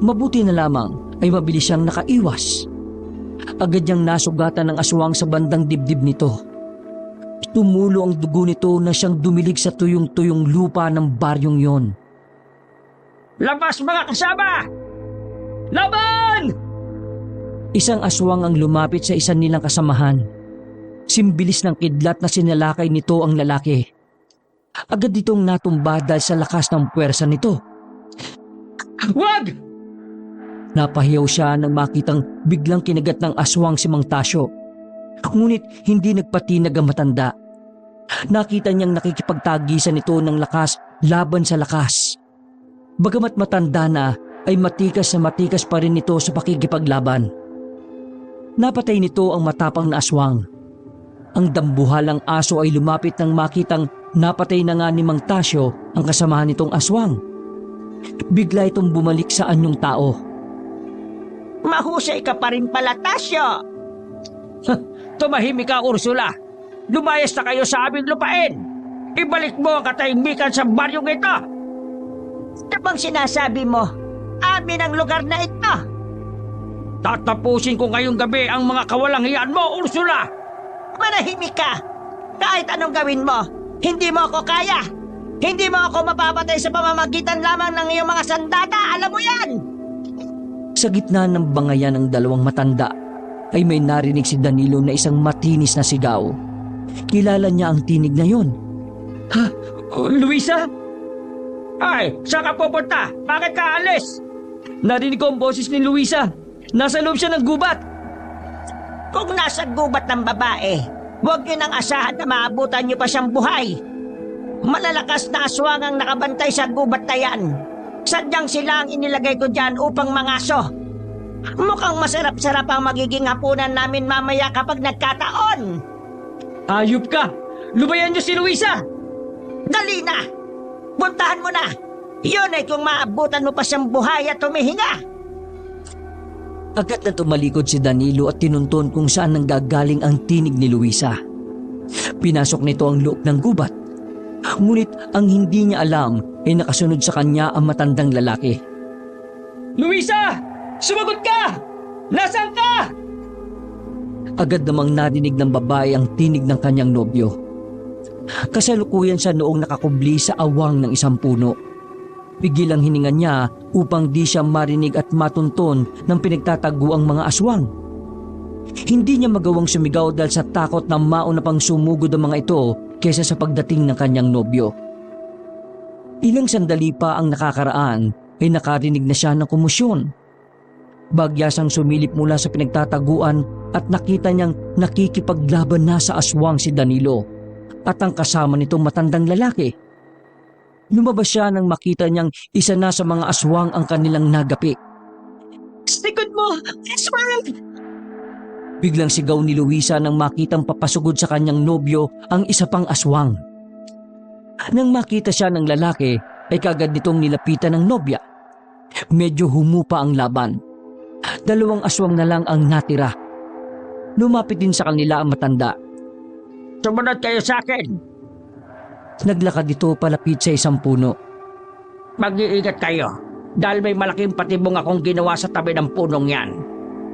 Mabuti na lamang ay mabilis siyang nakaiwas. Agad niyang nasugatan ng aswang sa bandang dibdib nito. Tumulo ang dugo nito na siyang dumilig sa tuyong-tuyong lupa ng baryong yon. Labas mga kasama! Laban! Isang aswang ang lumapit sa isa nilang kasamahan. Simbilis ng kidlat na sinalakay nito ang lalaki. Agad ditong natumba dahil sa lakas ng puwersa nito. Wag! Napahiyaw siya nang makitang biglang kinagat ng aswang si Mang Tasyo. Ngunit hindi nagpatinag ang matanda. Nakita niyang nakikipagtagisan nito ng lakas laban sa lakas. Bagamat matanda na, ay matikas na matikas pa rin nito sa pakikipaglaban. Napatay nito ang matapang na aswang. Ang dambuhalang aso ay lumapit nang makitang napatay na nga ni Mang Tasyo ang kasamahan nitong aswang. Bigla itong bumalik sa anyong tao. Mahusay ka pa rin pala, Tasyo! Tumahimik ka, Ursula! Lumayas na kayo sa aming lupain! Ibalik mo ang katahimikan sa baryong ito! Ano bang sinasabi mo? Amin ang lugar na ito! Tatapusin ko ngayong gabi ang mga kawalangian mo, Ursula! Manahimik ka! Kahit anong gawin mo, hindi mo ako kaya! Hindi mo ako mapapatay sa pamamagitan lamang ng iyong mga sandata, alam mo yan! Sa gitna ng bangayan ng dalawang matanda, ay may narinig si Danilo na isang matinis na sigaw. Kilala niya ang tinig na yon. Ha? Luisa? Ay, saan ka pupunta? Bakit ka alis? Narinig ko ang boses ni Luisa. Nasa loob siya ng gubat. Kung nasa gubat ng babae, huwag niyo nang asahan na maabutan niyo pa siyang buhay. Malalakas na aswang ang nakabantay sa gubat na yan. Sadyang sila ang inilagay ko dyan upang mangaso. Mukhang masarap-sarap ang magiging hapunan namin mamaya kapag nagkataon. Ayup ka! Lubayan niyo si Luisa! Dali na! Puntahan mo na! Yun ay kung maabutan mo pa siyang buhay at humihinga! Agad na tumalikod si Danilo at tinunton kung saan nanggagaling ang tinig ni Luisa. Pinasok nito ang loob ng gubat. Ngunit ang hindi niya alam ay nakasunod sa kanya ang matandang lalaki. Luisa! Sumagot ka! Nasaan ka? Agad namang narinig ng babae ang tinig ng kanyang nobyo. Kasalukuyan siya noong nakakubli sa awang ng isang puno. Pigil ang hininga niya upang di siya marinig at matunton ng pinagtataguang mga aswang. Hindi niya magawang sumigaw dahil sa takot na mauna pang sumugod ang mga ito kaysa sa pagdating ng kanyang nobyo. Ilang sandali pa ang nakakaraan ay nakarinig na siya ng komosyon. Bagyasang sumilip mula sa pinagtataguan at nakita niyang nakikipaglaban na sa aswang si Danilo at ang kasama nitong matandang lalaki. Lumabas siya nang makita niyang isa na sa mga aswang ang kanilang nagapi. Likod mo! Aswang! Biglang sigaw ni Luisa nang makitang papasugod sa kanyang nobyo ang isa pang aswang. Nang makita siya ng lalaki ay kagad nitong nilapitan ng nobya. Medyo humupa ang laban. 2 aswang na lang ang natira. Lumapit din sa kanila ang matanda. Sumunod kayo sa akin. Naglakad ito palapit sa isang puno. Mag-iingat kayo dahil may malaking patibong akong ginawa sa tabi ng punong yan.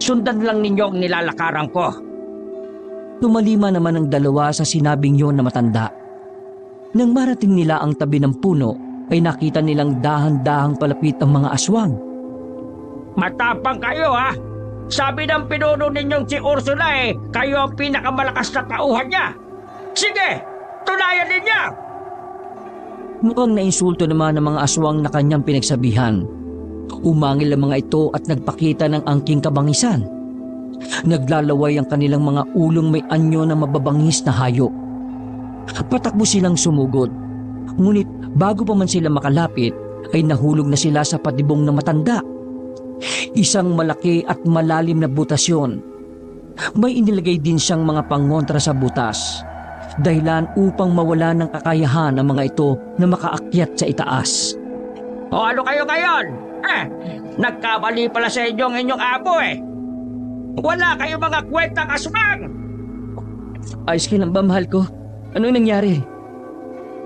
Sundan lang ninyo ang nilalakaran ko. Tumalima naman ang 2 sa sinabing yon na matanda. Nang marating nila ang tabi ng puno, ay nakita nilang dahan-dahang palapit ang mga aswang. Matapang kayo ha! Sabi ng pinuno ninyong si Ursula kayo ang pinakamalakas na tauhan niya. Sige, tunayan ninyo! Mukhang nainsulto naman ng mga aswang na kanyang pinagsabihan. Umangil ang mga ito at nagpakita ng angking kabangisan. Naglalaway ang kanilang mga ulong may anyo na mababangis na hayop. Patakbo silang sumugod. Ngunit bago pa man sila makalapit, ay nahulog na sila sa patibong na matanda. Isang malaki at malalim na butasyon. May inilagay din siyang mga pangontra sa butas. Dahilan upang mawala ng kakayahan ng mga ito na makaakyat sa itaas. O ano kayo ngayon? Nagkamali pala sa inyong abo Wala kayong mga kwentang aswang! Ayos ka lang ba, mahal ko? Anong nangyari?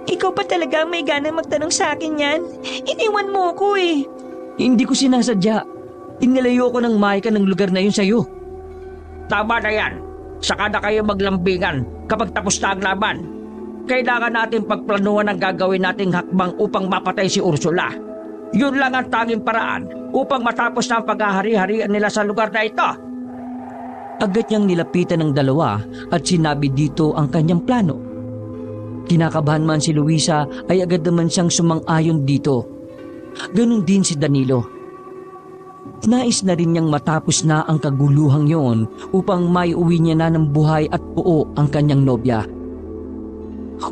Ikaw pa talaga may ganang magtanong sa akin yan? Iniwan mo ko Hindi ko sinasadya. Inilayo ko ng maika ng lugar na yun sa'yo. Tama na yan. Saka na kayo maglambingan kapag tapos na ang laban. Kailangan natin pagplanuhan ang gagawin nating hakbang upang mapatay si Ursula. Yun lang ang tanging paraan upang matapos na ang paghahari-harian nila sa lugar na ito. Agad niyang nilapitan ng 2 at sinabi dito ang kanyang plano. Kinakabahan man si Luisa ay agad naman siyang sumang-ayon dito. Ganon din si Danilo. Nais na rin niyang matapos na ang kaguluhang yon upang maiuwi niya na ng buhay at buo ang kanyang nobya.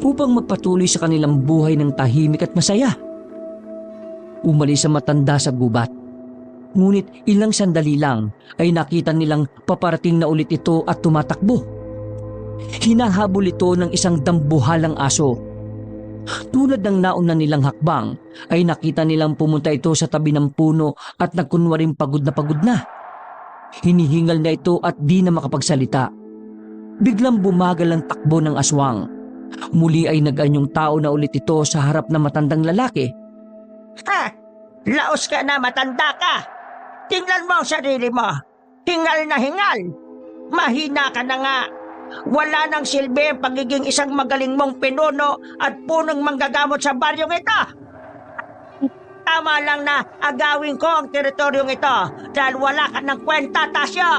Upang magpatuloy sa kanilang buhay ng tahimik at masaya. Umalis ang matanda sa gubat. Ngunit ilang sandali lang ay nakita nilang paparating na ulit ito at tumatakbo. Hinahabol ito ng isang dambuhalang aso. Tulad ng nauna nilang hakbang, ay nakita nilang pumunta ito sa tabi ng puno at nagkunwaring pagod na. Hinihingal na ito at di na makapagsalita. Biglang bumagal ang takbo ng aswang. Muli ay nag-anyong tao na ulit ito sa harap ng matandang lalaki. Laos ka na, matanda ka! Tingnan mo ang sarili mo! Hingal na hingal! Mahina ka na nga! Wala nang silbi ang pagiging isang magaling mong pinuno at punong manggagamot sa baryong ito. Tama lang na agawin ko ang teritoryong ito dahil wala ka ng kwenta, Tasyo.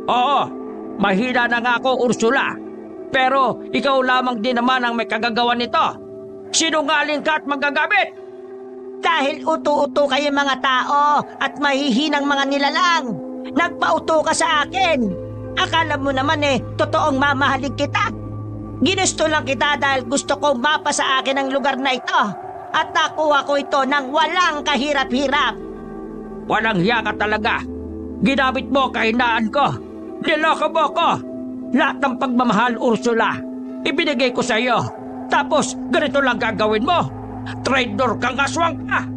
Oo, mahina na nga ako, Ursula. Pero ikaw lamang din naman ang may kagagawan nito. Sinungaling ka at manggagamit. Dahil uto-uto kayo mga tao at mahihinang mga nilalang. Nagpauto ka sa akin. Akala mo naman totoong mamahalin kita. Ginusto lang kita dahil gusto kong mapa sa akin ang lugar na ito. At nakuha ko ito ng walang kahirap-hirap. Walang hiya ka talaga. Ginamit mo kahinaan ko. Niloko mo ko. Lahat ng pagmamahal, Ursula, ibinigay ko sa iyo. Tapos ganito lang gagawin mo. Traitor kang aswang ka.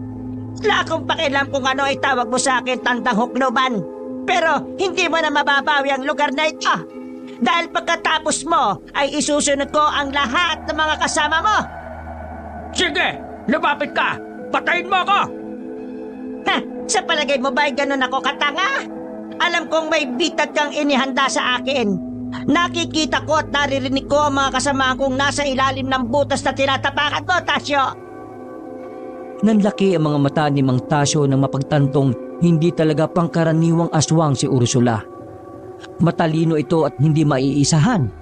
Wala akong pakialam kung ano ay tawag mo sa akin, tandang hukluban. Pero hindi mo na mababawi ang lugar na ito. Dahil pagkatapos mo ay isusunod ko ang lahat ng mga kasama mo. Sige, lumapit ka. Patayin mo ako. Sa palagay mo ba ay ganun ako katanga? Alam kong may bitag kang inihanda sa akin. Nakikita ko at naririnig ko ang mga kasama kong nasa ilalim ng butas na tinatapakan mo, Tasyo. Nanlaki ang mga mata ni Mang Tasyo nang mapagtantong hindi talaga pangkaraniwang aswang si Ursula. Matalino ito at hindi maiisahan.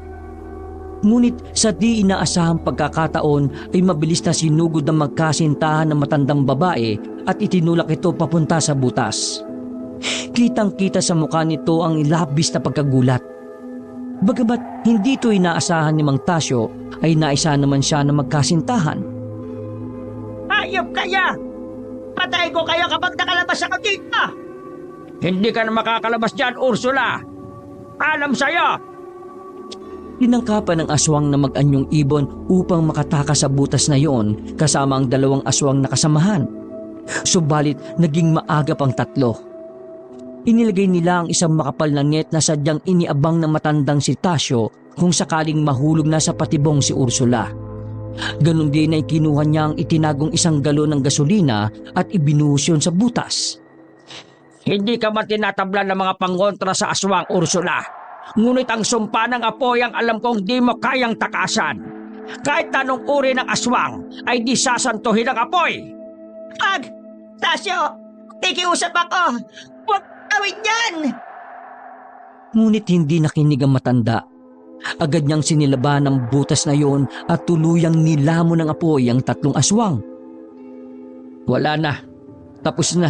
Ngunit sa di inaasahang pagkakataon ay mabilis na sinugod ng magkasintahan ng matandang babae at itinulak ito papunta sa butas. Kitang-kita sa mukha nito ang labis na pagkagulat. Bagamat hindi ito inaasahan ni Mang Tasyo, ay naisa naman siya na magkasintahan. Hayop kaya! Patay ko kayo kapag nakalabas ako dito! Hindi ka na makakalabas dyan, Ursula! Alam sa'yo! Tinangkapan ng aswang na mag-anyong ibon upang makatakas sa butas na iyon kasama ang dalawang aswang na kasamahan. Subalit naging maagap ang tatlo. Inilagay nila ang isang makapal na net na sadyang iniabang ng matandang si Tasyo kung sakaling mahulog na sa patibong si Ursula. Ganon din ay kinuha niya ang itinagong isang galon ng gasolina at ibinuhos yun sa butas. Hindi ka man tinatabla ng mga pangontra sa aswang, Ursula. Ngunit ang sumpa ng apoy ang alam kong di mo kayang takasan. Kahit anong uri ng aswang ay di sasantuhin ng apoy. Tasyo, tikiusap ako. Huwag gawin yan! Ngunit hindi nakinig ang matanda. Agad niyang sinilaban ng butas na yon at tuluyang nilamon ng apoy ang tatlong aswang. Wala na. Tapos na.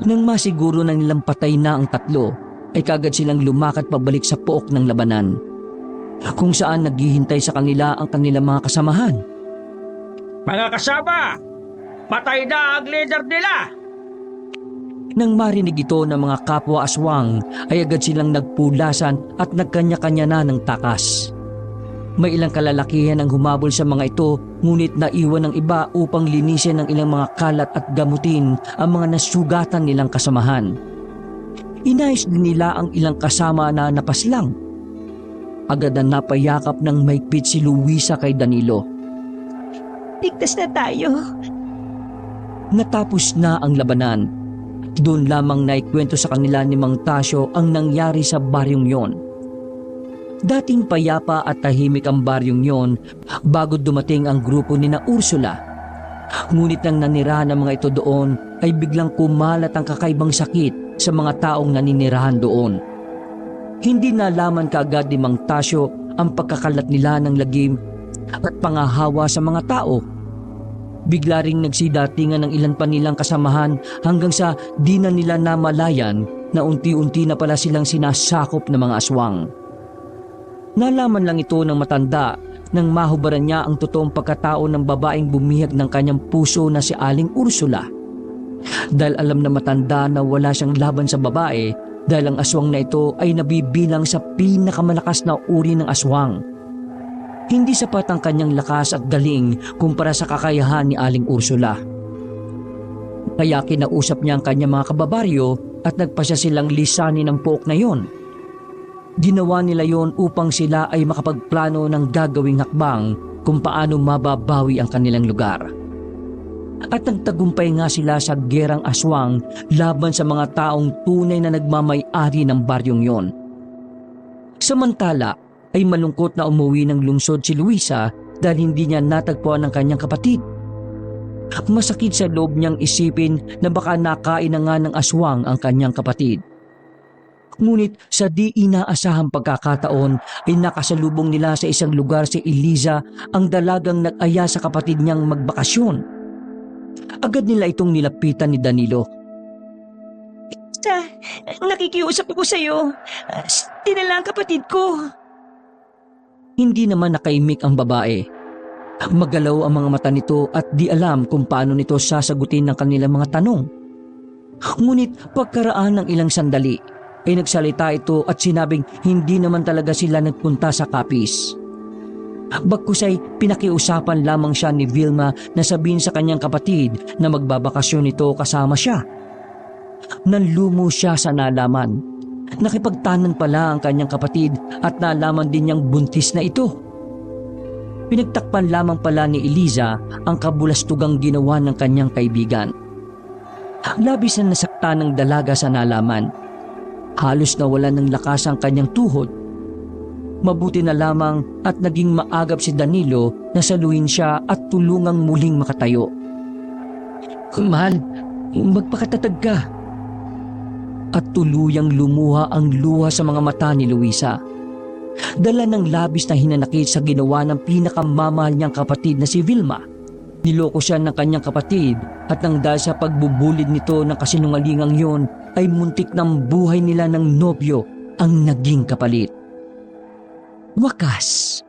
Nang masiguro na nilang patay na ang tatlo, ay kagad silang lumakad pabalik sa pook ng labanan, kung saan naghihintay sa kanila ang kanilang mga kasamahan. Mga kasama, patay na ang leader nila! Nang marinig ito ng mga kapwa aswang ay agad silang nagpulasan at nagkanya-kanya na ng takas. May ilang kalalakihan ang humabol sa mga ito, ngunit naiwan ng iba upang linisin ng ilang mga kalat at gamutin ang mga nasugatan nilang kasamahan. Inayos din nila ang ilang kasama na napaslang. Agad na napayakap ng mahigpit si Luisa kay Danilo. Ligtas na tayo. Natapos na ang labanan. Doon lamang naikwento sa kanila ni Mang Tasyo ang nangyari sa baryong yon. Dating payapa at tahimik ang baryong yon bago dumating ang grupo ni na Ursula. Ngunit nang nanirahan ng mga ito doon ay biglang kumalat ang kakaibang sakit sa mga taong naninirahan doon. Hindi nalaman kaagad ni Mang Tasyo ang pagkakalat nila ng lagim at pangahawa sa mga tao. Bigla ring nagsidatingan ng ilan pa nilang kasamahan hanggang sa di na nila namalayan na unti-unti na pala silang sinasakop ng mga aswang. Nalaman lang ito ng matanda nang mahubaran niya ang totoong pagkatao ng babaeng bumihag ng kanyang puso na si Aling Ursula. Dahil alam na matanda na wala siyang laban sa babae dahil ang aswang na ito ay nabibilang sa pinakamalakas na uri ng aswang. Hindi sapat ang kanyang lakas at galing kumpara sa kakayahan ni Aling Ursula. Kaya kinausap niya ang kanyang mga kababaryo at nagpasya silang lisanin ng pook na yon. Ginawa nila yon upang sila ay makapagplano ng gagawing hakbang kung paano mababawi ang kanilang lugar. At nagtagumpay nga sila sa gerang aswang laban sa mga taong tunay na nagmamay-ari ng baryong yon. Samantala, ay malungkot na umuwi ng lungsod si Luisa dahil hindi niya natagpuan ang kanyang kapatid. Masakit sa loob niyang isipin na baka nakain na nga ng aswang ang kanyang kapatid. Ngunit sa di inaasahang pagkakataon ay nakasalubong nila sa isang lugar si Eliza, ang dalagang nag-aya sa kapatid niyang magbakasyon. Agad nila itong nilapitan ni Danilo. Nakikiusap ako sa'yo. Dinala ang kapatid ko. Hindi naman nakaimik ang babae. Magalaw ang mga mata nito at di alam kung paano nito sasagutin ng kanilang mga tanong. Ngunit pagkaraan ng ilang sandali ay nagsalita ito at sinabing hindi naman talaga sila nagpunta sa Capiz. Bagkus ay pinakiusapan lamang siya ni Vilma na sabihin sa kanyang kapatid na magbabakasyon ito kasama siya. Nanlumo siya sa nalaman. Nakipagtanan pala ang kanyang kapatid at nalaman din niyang buntis na ito. Pinagtakpan lamang pala ni Eliza ang kabulastugang ginawa ng kanyang kaibigan. Labis na nasaktan ng dalaga sa nalaman. Halos nawalan ng lakas ang kanyang tuhod. Mabuti na lamang at naging maagap si Danilo na saluhin siya at tulungang muling makatayo. Mahal, magpakatatag ka. At tuluyang lumuha ang luha sa mga mata ni Luisa. Dala ng labis na hinanakit sa ginawa ng pinakamamahal niyang kapatid na si Vilma. Niloko siya ng kanyang kapatid at nang dahil sa pagbubulid nito ng kasinungalingang yon ay muntik ng buhay nila ng nobyo ang naging kapalit. Wakas,